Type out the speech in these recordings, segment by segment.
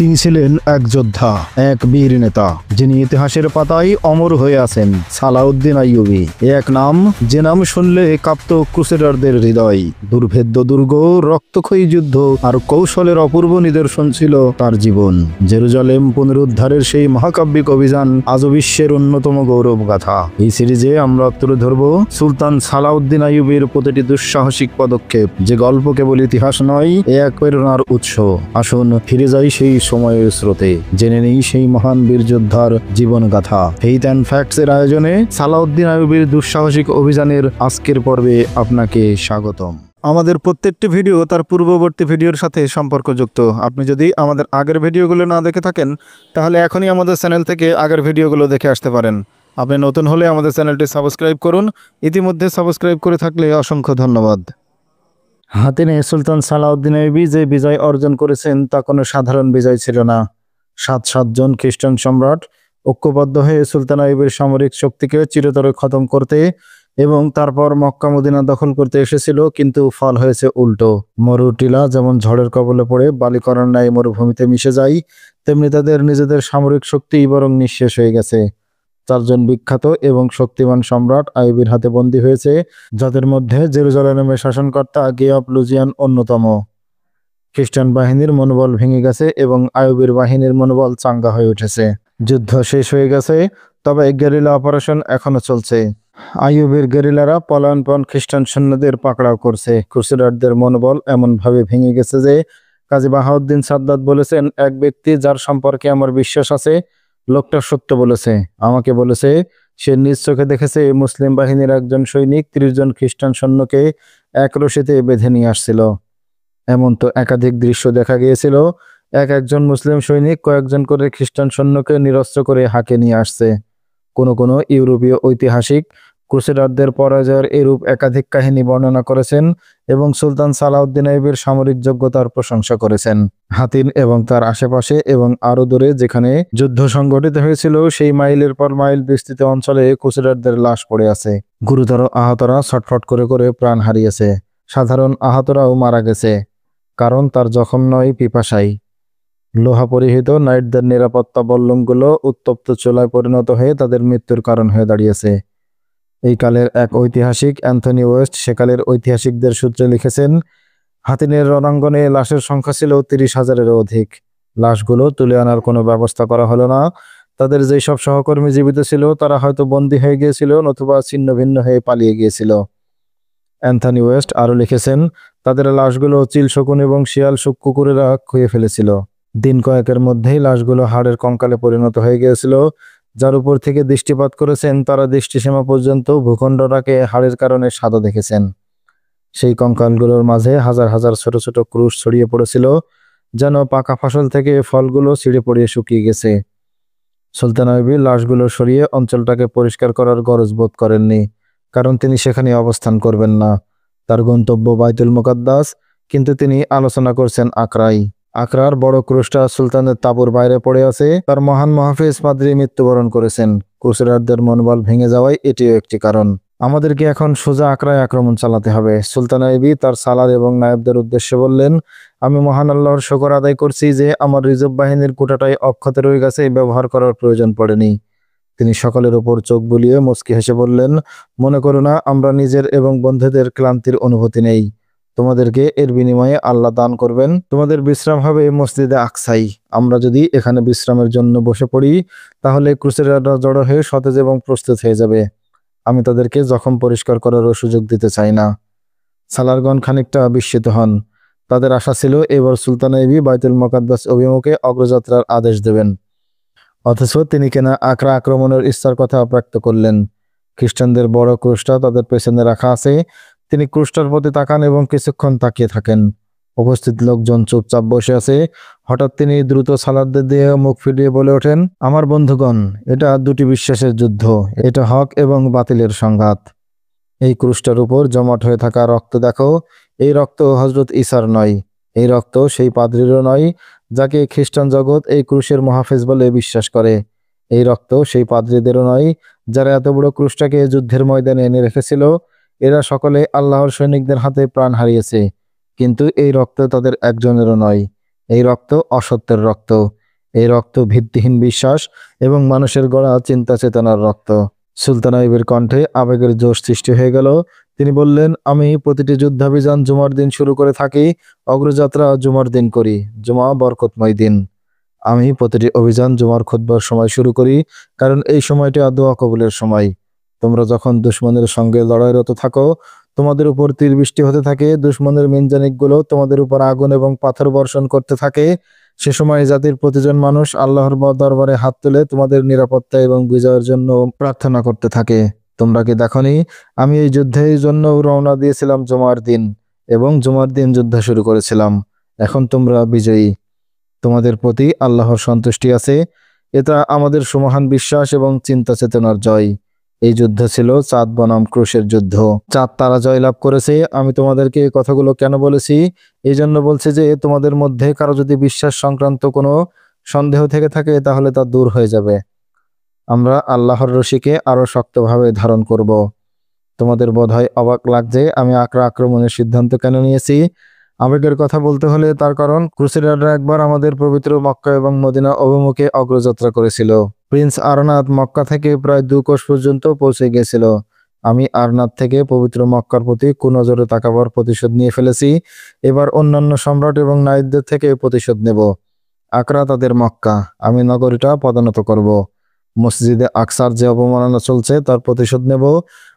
তিনি ছিলেন এক যোদ্ধা, এক বীর নেতা, যিনি ইতিহাসের পাতায় অমর হয়ে আছেন। সালাউদ্দিন আইয়ুবী এক নাম, যে নাম শুনলে কাঁপত ক্রুসেডারদের হৃদয়। দুর্ভেদ্য দুর্গ, রক্তক্ষয়ী যুদ্ধ আর কৌশলের অপূর্ব নিদর্শন ছিল তার জীবন। জেরুজালেম পুনরুদ্ধারের সেই মহাকাব্যিক অভিযান আজও বিশ্বের অন্যতম গৌরব গাথা। এই সিরিজে আমরা তুলে ধরব সুলতান সালাউদ্দিন আইয়ুবীর প্রতিটি দুঃসাহসিক পদক্ষেপ, যে গল্প কেবল ইতিহাস নয়, এ এক প্রেরণার উৎস। আসুন ফিরে যাই সেই সময়ের স্রোতে, জেনে নেই সেই মহান বীর যোদ্ধার জীবন গাথা। ফেইথ অ্যান্ড ফ্যাক্টস এর আয়োজনে সালাউদ্দিন আইয়ুবীর দুঃসাহসিক অভিযানের আজকের পর্বে আপনাকে স্বাগতম। আমাদের প্রত্যেকটি ভিডিও তার পূর্ববর্তী ভিডিওর সাথে সম্পর্কযুক্ত। আপনি যদি আমাদের আগের ভিডিওগুলো না দেখে থাকেন, তাহলে এখনই আমাদের চ্যানেল থেকে আগের ভিডিওগুলো দেখে আসতে পারেন। আপনি নতুন হলে আমাদের চ্যানেলটি সাবস্ক্রাইব করুন। ইতিমধ্যে সাবস্ক্রাইব করে থাকলে অসংখ্য ধন্যবাদ। হাতে নিয়ে সুলতান সালাউদ্দিন আইয়ুবী যে বিজয় অর্জন করেছেন তা কোনো সাধারণ বিজয় ছিল না। সাতজন খ্রিস্টান সম্রাট ঐক্যবদ্ধ হয়ে সুলতান আইয়ুবীর সামরিক শক্তিকে চিরতরে খতম করতে এবং তারপর মক্কা মদিনা দখল করতে এসেছিল, কিন্তু ফল হয়েছে উল্টো। মরুটিলা যেমন ঝড়ের কবলে পড়ে বালিকরার ন্যায় মরুভূমিতে মিশে যায়, তেমনি তাদের নিজেদের সামরিক শক্তি বরং নিঃশেষ হয়ে গেছে। চারজন বিখ্যাত এবং শক্তিমান সম্রাট আইয়ুবীর হাতে বন্দী হয়েছে, যাদের মধ্যে জেরুজালেমের শাসনকর্তা গিয়াস লুজিয়ান অন্যতম। খ্রিস্টান বাহিনীর মনোবল ভেঙে গেছে এবং আইয়ুবীর বাহিনীর মনোবল চাঙ্গা হয়ে উঠেছে। যুদ্ধ শেষ হয়ে গেছে, তবে গেরিলা অপারেশন এখনো চলছে। আইয়ুবীর গেরিলারা পলায়নপণ খ্রিস্টান সৈন্যদের পাকড়াও করছে। ক্রুসেডারদের মনোবল এমনভাবে ভেঙে গেছে যে কাজী বাহাউদ্দিন সাদ্দাত বলেছেন, এক ব্যক্তি যার সম্পর্কে আমার বিশ্বাস আছে, লোকটা সত্য বলেছে। আমাকে বলেছে সে নিজ চোখে দেখেছে মুসলিম বাহিনীর একজন সৈনিক 30 জন খ্রিস্টান সৈন্যকে এক রশিতে বেঁধে নিয়ে আসছিল। এমন তো একাধিক দৃশ্য দেখা গিয়েছিল। একজন মুসলিম সৈনিক কয়েকজন করে খ্রিস্টান সৈন্যকে নিরস্ত্র করে হাঁকে নিয়ে আসছে। কোনো ইউরোপীয় ঐতিহাসিক ক্রুসেডারদের পরাজয়ের এরূপ একাধিক কাহিনী বর্ণনা করেছেন এবং সুলতান সালাউদ্দিন আইয়ুবীর সামরিক যোগ্যতার প্রশংসা করেছেন। হাতিন এবং তার আশেপাশে এবং আরো দূরে যেখানে যুদ্ধ সংঘটিত হয়েছিল, সেই মাইলের পর মাইল বিস্তৃত অঞ্চলে ক্রুসেডারদের লাশ পড়ে আছে। গুরুতর আহতরা ছটফট করে করে প্রাণ হারিয়েছে। সাধারণ আহতরাও মারা গেছে, কারণ তার জখম নয়, পিপাসাই। লোহা পরিহিত নাইটদের নিরাপত্তা বল্লমগুলো উত্তপ্ত চুলায় পরিণত হয়ে তাদের মৃত্যুর কারণ হয়ে দাঁড়িয়েছে। এই কালের এক ঐতিহাসিক অ্যান্থনি ওয়েস্ট সেকালের ঐতিহাসিকদের সূত্রে লিখেছেন, হাতিনের রণাঙ্গনে লাশের সংখ্যা ছিল 30,000-এরও অধিক। লাশগুলো তুলে আনার কোনো ব্যবস্থা করা হলো না। তাদের যেই সব সহকর্মী জীবিত ছিল তারা হয়তো বন্দী হয়ে গিয়েছিল, নতুবা ছিন্ন ভিন্ন হয়ে পালিয়ে গিয়েছিল। অ্যান্থনি ওয়েস্ট আরও লিখেছেন, তাদের লাশগুলো চিল শকুন এবং শিয়াল কুকুরেরা খুঁয়ে ফেলেছিল। দিন কয়েকের মধ্যেই লাশগুলো হাড়ের কঙ্কালে পরিণত হয়ে গিয়েছিল। যার উপর থেকে দৃষ্টিপাত করেছেন তারা দৃষ্টিসীমা পর্যন্ত ভূখণ্ডটাকে হাড়ের কারণে সাদা দেখেছেন। সেই কঙ্কালগুলোর মাঝে হাজার হাজার ছোট ছোট ক্রুশ ছড়িয়ে পড়েছিল, যেন পাকা ফসল থেকে ফলগুলো ছিঁড়ে পড়িয়ে শুকিয়ে গেছে। সুলতান আইয়ুবী লাশগুলো সরিয়ে অঞ্চলটাকে পরিষ্কার করার গরজ বোধ করেননি, কারণ তিনি সেখানে অবস্থান করবেন না। তার গন্তব্য বাইতুল মুকাদ্দাস, কিন্তু তিনি আলোচনা করছেন আকরায়। আকরার বড় ক্রুশটা সুলতানের তাঁবুর বাইরে পড়ে আছে। তার মহান মহাফেজ পাদ্রী মৃত্যুবরণ করেছেন। ক্রুসেডারদের মনোবল ভেঙে যাওয়ায় এটিও একটি কারণ। আমাদেরকে এখন সোজা আকরায় আক্রমণ চালাতে হবে। সুলতান আইয়ুবী তার সালার এবং নায়েবদের উদ্দেশ্যে বললেন, আমি মহান আল্লাহর শুকর আদায় করছি যে আমার রিজার্ভ বাহিনীর কোটাটাই অক্ষত রয়ে গেছে, ব্যবহার করার প্রয়োজন পড়েনি। তিনি সকলের উপর চোখ বুলিয়ে মুচকি হেসে বললেন, মনে করো না আমরা নিজের এবং বন্ধুদের ক্লান্তির অনুভূতি নেই। তোমাদেরকে এর বিনিময়ে আল্লাহ দান করবেন। তোমাদের বিশ্রাম হবে মসজিদে আকসাই। আমরা যদি এখানে বিশ্রামের জন্য বসে পড়ি, তাহলে ক্রুসেডাররা জড়ো হয়ে সতেজ এবং প্রস্তুত হয়ে যাবে। আমি তাদেরকে জখম পরিষ্কার করারও সুযোগ দিতে চাই না। সালারগণ খানিকটা বিস্মিত হন। তাদের আশা ছিল এবার সুলতান আইয়ুবী বাইতুল মুকাদ্দাস অভিমুখে অগ্রযাত্রার আদেশ দেবেন, অথচ তিনি কেনা আকরা আক্রমণের ইচ্ছার কথা ব্যক্ত করলেন। খ্রিস্টানদের বড় ক্রুশটা তাদের পেছনে রাখা আছে। তিনি ক্রুশটার প্রতি তাকান এবং কিছুক্ষণ তাকিয়ে থাকেন। উপস্থিত লোকজন চুপচাপ বসে আছে। হঠাৎ তিনি দ্রুত সালারদের দিয়ে মুখ ফিরিয়ে বলে ওঠেন, আমার বন্ধুগণ, এটা দুটি বিশ্বাসের যুদ্ধ। এটা হক এবং বাতিলের সংঘাত। এই ক্রুশটার উপর জমাট হয়ে থাকা রক্ত দেখো। এই রক্ত হযরত ঈসার নয়। এই রক্ত সেই পাদ্রীরও নয়, যাকে খ্রিস্টান জগৎ এই ক্রুশের মহাফেজ বলে বিশ্বাস করে। এই রক্ত সেই পাদ্রীদেরও নয়, যারা এত বড় ক্রুশটাকে যুদ্ধের ময়দানে এনে রেখেছিল। এরা সকলে আল্লাহর সৈনিকদের হাতে প্রাণ হারিয়েছে, কিন্তু এই রক্ত তাদের একজনেরও নয়। এই রক্ত অসত্যের রক্ত। এই রক্ত ভিত্তিহীন বিশ্বাস এবং মানুষের গড়া চিন্তা চেতনার রক্ত। সুলতান আইবের কণ্ঠে আবেগের জোশ সৃষ্টি হয়ে গেল। তিনি বললেন, আমি প্রতিটি যুদ্ধাভিযান জুমার দিন শুরু করে থাকি। অগ্রযাত্রা জুমার দিন করি। জুমা বরকতময় দিন। আমি প্রতিটি অভিযান জুমার খুতবার সময় শুরু করি, কারণ এই সময়টা দোয়া কবুলের সময়। তোমরা যখন দুশমনের সঙ্গে লড়াইরত থাকো, তোমাদের উপর তীর বৃষ্টি হতে থাকে, দুশমনের মিনজানিকগুলো তোমাদের উপর আগুন এবং পাথর বর্ষণ করতে থাকে, সে সময় জাতির প্রতিজন মানুষ আল্লাহর দরবারে হাত তুলে তোমাদের নিরাপত্তা এবং বিজয়ের জন্য প্রার্থনা করতে থাকে। তোমরা কি দেখনি, আমি এই যুদ্ধের জন্য রওনা দিয়েছিলাম জুমার দিন এবং জুমার দিন যুদ্ধ শুরু করেছিলাম। এখন তোমরা বিজয়ী। তোমাদের প্রতি আল্লাহর সন্তুষ্টি আছে। এটা আমাদের সুমহান বিশ্বাস এবং চিন্তা চেতনার জয়। এই যুদ্ধ ছিল চাঁদ বনাম ক্রুশের যুদ্ধ। চাঁদ তারা জয়লাভ করেছে। আমি তোমাদেরকে এই কথাগুলো কেন বলেছি? এই জন্য বলছি যে তোমাদের মধ্যে কারো যদি বিশ্বাস সংক্রান্ত কোনো সন্দেহ থেকে থাকে, তাহলে তা দূর হয়ে যাবে। আমরা আল্লাহর রশিকে আরো শক্তভাবে ধারণ করব। তোমাদের বোধহয় অবাক লাগছে আমি আকরা আক্রমণের সিদ্ধান্ত কেন নিয়েছি। আবেগের কথা বলতে হলে তার কারণ, ক্রুসেডাররা একবার আমাদের পবিত্র মক্কা এবং মদিনা অভিমুখে অগ্রযাত্রা করেছিল। প্রিন্স আরনাত মক্কা থেকে প্রায় 2 কোষ পর্যন্ত পৌঁছে গিয়েছিল। আমি আরনাত থেকে পবিত্র মক্কার প্রতি কুনজরে তাকাবার প্রতিশোধ নিয়ে ফেলেছি। এবার অন্যান্য সম্রাট এবং নাইটদের থেকে প্রতিশোধ নেব। আকরা তাদের মক্কা, আমি নগরীটা পদানত করব। মসজিদে আকসার যে অবমাননা চলছে তার প্রতিশোধ নেব।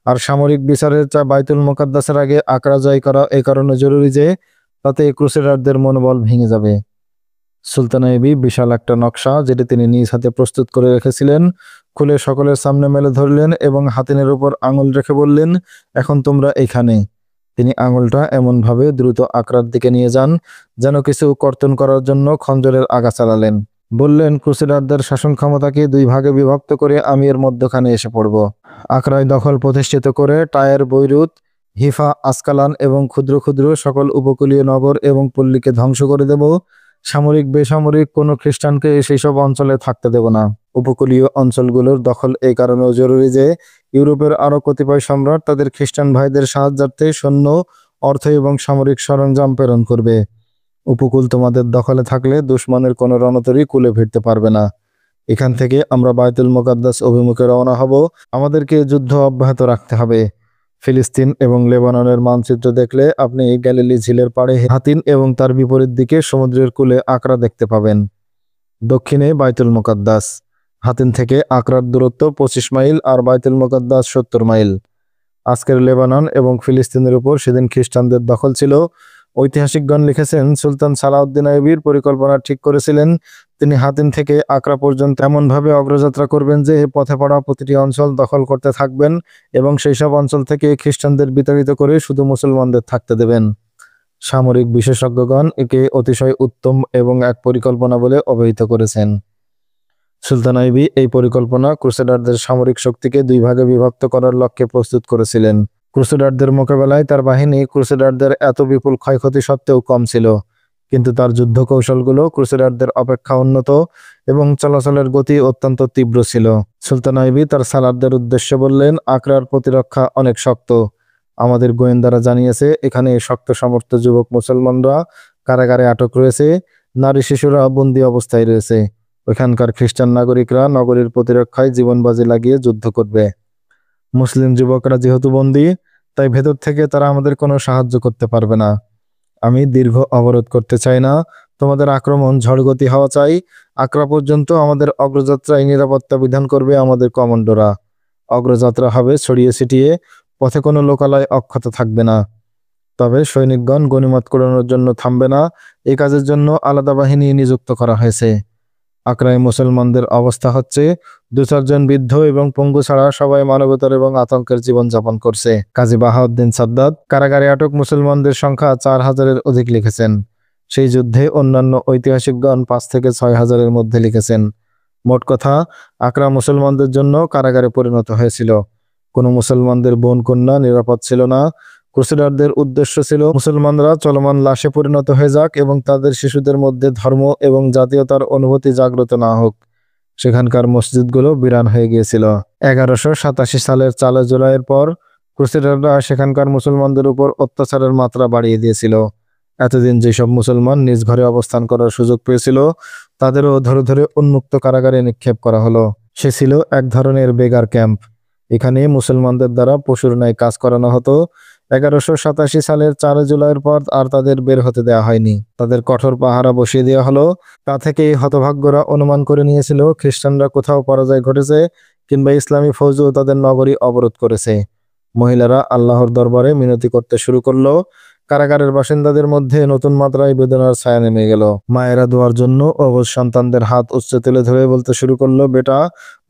আর সামরিক বিচারের বাইতুল মুকাদ্দাসের আগে আকরা জয় করা এই কারণে জরুরি যে তাতে ক্রুসেডারদের মনোবল ভেঙে যাবে। সুলতান আইবি বিশাল একটা নকশা, যেটি তিনি নিজ হাতে প্রস্তুত করে রেখেছিলেন, খুলে সকলের সামনে মেলে ধরলেন এবং হাতিনের উপর আঙুল রেখে বললেন, এখন তোমরা এখানে। তিনি আঙুলটা এমনভাবে দ্রুত আকরার দিকে নিয়ে যান যেন কিছু কর্তন করার জন্য খঞ্জরের আগা চালালেন। বললেন, ক্রুসেডারদের শাসন ক্ষমতাকে 2 ভাগে বিভক্ত করে আমি এর মধ্যখানে এসে পড়ব। আকরায় দখল প্রতিষ্ঠিত করে টায়ের, বৈরুত, হিফা, আসকালান এবং ক্ষুদ্র ক্ষুদ্র সকল উপকূলীয় নগর এবং পল্লীকে ধ্বংস করে দেব। সামরিক বেসামরিক কোনো খ্রিস্টানকে সেই সব অঞ্চলে থাকতে দেব না। উপকূলীয় অঞ্চলগুলোর দখল এই কারণেও জরুরি যে ইউরোপের আরো কতিপয় সম্রাট তাদের খ্রিস্টান ভাইদের সাহায্যার্থে সৈন্য, অর্থ এবং সামরিক সরঞ্জাম প্রেরণ করবে। উপকূল তোমাদের দখলে থাকলে দুশমনের কোনো রণতরী কূলে ভিড়তে পারবে না। এখান থেকে আমরা বাইতুল মুকাদ্দাস অভিমুখে রওনা হব। আমাদেরকে যুদ্ধ অব্যাহত রাখতে হবে। ফিলিস্তিন এবং লেবাননের মানচিত্র দেখলে আপনি গ্যালিলি ঝিলের পাড়ে হাতিন এবং তার বিপরীত দিকে সমুদ্রের কূলে আকরা দেখতে পাবেন। দক্ষিণে বাইতুল মুকাদ্দাস। হাতিন থেকে আকরার দূরত্ব 25 মাইল আর বাইতুল মুকাদ্দাস 70 মাইল। আজকের লেবানন এবং ফিলিস্তিনের উপর সেদিন খ্রিস্টানদের দখল ছিল। ঐতিহাসিকগণ লিখেছেন, সুলতান সালাউদ্দিন আইবির পরিকল্পনা ঠিক করেছিলেন তিনি হাতিন থেকে আকরা পর্যন্ত এমনভাবে অগ্রযাত্রা করবেন যে পথে পড়া প্রতিটি অঞ্চল দখল করতে থাকবেন এবং সেই সব অঞ্চল থেকে খ্রিস্টানদের বিতাড়িত করে শুধু মুসলমানদের থাকতে দেবেন। সামরিক বিশেষজ্ঞগণ একে অতিশয় উত্তম এবং এক পরিকল্পনা বলে অভিহিত করেছেন। সুলতান আইবি এই পরিকল্পনা ক্রুসেডারদের সামরিক শক্তিকে 2 ভাগে বিভক্ত করার লক্ষ্যে প্রস্তুত করেছিলেন। ক্রুসেডারদের মোকাবেলায় তার বাহিনী ক্রুসেডারদের এত বিপুল ক্ষয়ক্ষতি সত্ত্বেও কম ছিল, কিন্তু তার যুদ্ধ কৌশলগুলো ক্রুসেডারদের অপেক্ষা উন্নত এবং চলাচলের গতি অত্যন্ত তীব্র ছিল। সুলতান আইবি তার সালারদের উদ্দেশ্যে বললেন, আকরার প্রতিরক্ষা অনেক শক্ত। আমাদের গোয়েন্দারা জানিয়েছে এখানে শক্ত সমর্থ যুবক মুসলমানরা কারাগারে আটক রয়েছে, নারী শিশুরা বন্দী অবস্থায় রয়েছে। ওইখানকার খ্রিস্টান নাগরিকরা নগরীর প্রতিরক্ষায় জীবন বাজি লাগিয়ে যুদ্ধ করবে। মুসলিম যুবকরা যেহেতু বন্দী, তাই ভেতর থেকে তারা আমাদের কোনো সাহায্য করতে পারবে না। আমি দীর্ঘ অবরোধ করতে চাই না। তোমাদের আক্রমণ ঝড়গতি হওয়া চাই। আকরা পর্যন্ত আমাদের অগ্রযাত্রায় নিরাপত্তা বিধান করবে আমাদের কমান্ডোরা। অগ্রযাত্রা হবে ছড়িয়ে ছিটিয়ে, পথে কোনো লোকালয় অক্ষত থাকবে না। তবে সৈনিকগণ গনিমত কুড়ানোর জন্য থামবে না। এই কাজের জন্য আলাদা বাহিনী নিযুক্ত করা হয়েছে। আকরায় মুসলমানদের অবস্থা হচ্ছে, 2-4 জন বৃদ্ধ এবং পঙ্গু ছাড়া সবাই মানবতার এবং আতঙ্কের জীবন যাপন করছে। কাজী বাহাউদ্দিন সাদ্দাত কারাগারে আটক মুসলমানদের সংখ্যা 4000-এর অধিক লিখেছেন। সেই যুদ্ধে অন্যান্য ঐতিহাসিকগণ 5 থেকে 6000-এর মধ্যে লিখেছেন। মোট কথা, আকরা মুসলমানদের জন্য কারাগারে পরিণত হয়েছিল। কোনো মুসলমানদের বোন কন্যা নিরাপদ ছিল না। ক্রুসেডারদের উদ্দেশ্য ছিল মুসলমানরা চলমান লাশে পরিণত হয়ে যাক এবং তাদের শিশুদের মধ্যে ধর্ম এবং জাতীয়তার অনুভূতি জাগ্রত না হোক। সেখানকার মসজিদগুলো বিরান হয়ে গিয়েছিল। 1187 সালের 4 জুলাইয়ের পর ক্রুসেডাররা সেখানকার মুসলমানদের উপর অত্যাচারের মাত্রা বাড়িয়ে দিয়েছিল। এতদিন যেসব মুসলমান নিজ ঘরে অবস্থান করার সুযোগ পেয়েছিল তাদেরও ধরে ধরে উন্মুক্ত কারাগারে নিক্ষেপ করা হলো। সে ছিল এক ধরনের বেগার ক্যাম্প। এখানে মুসলমানদের দ্বারা পশুর ন্যায় কাজ করানো হতো। 1187 সালের 4 জুলাইয়ের পর আর তাদের বের হতে দেওয়া হয়নি। তাদের কঠোর পাহারা বসিয়ে দেওয়া হলো। তা থেকেই হতভাগ্যরা অনুমান করে নিয়েছিল খ্রিস্টানরা কোথাও পরাজয় ঘটেছে কিংবা ইসলামী ফৌজও তাদের নগরী অবরোধ করেছে। মহিলারা আল্লাহর দরবারে মিনতি করতে শুরু করলো। কারাগারের বাসিন্দাদের মধ্যে নতুন মাত্রায় বেদনার ছায়া নেমে গেল। মায়েরা দোয়ার জন্য অবশ সন্তানদের হাত উচ্চে তুলে ধরে বলতে শুরু করলো, বেটা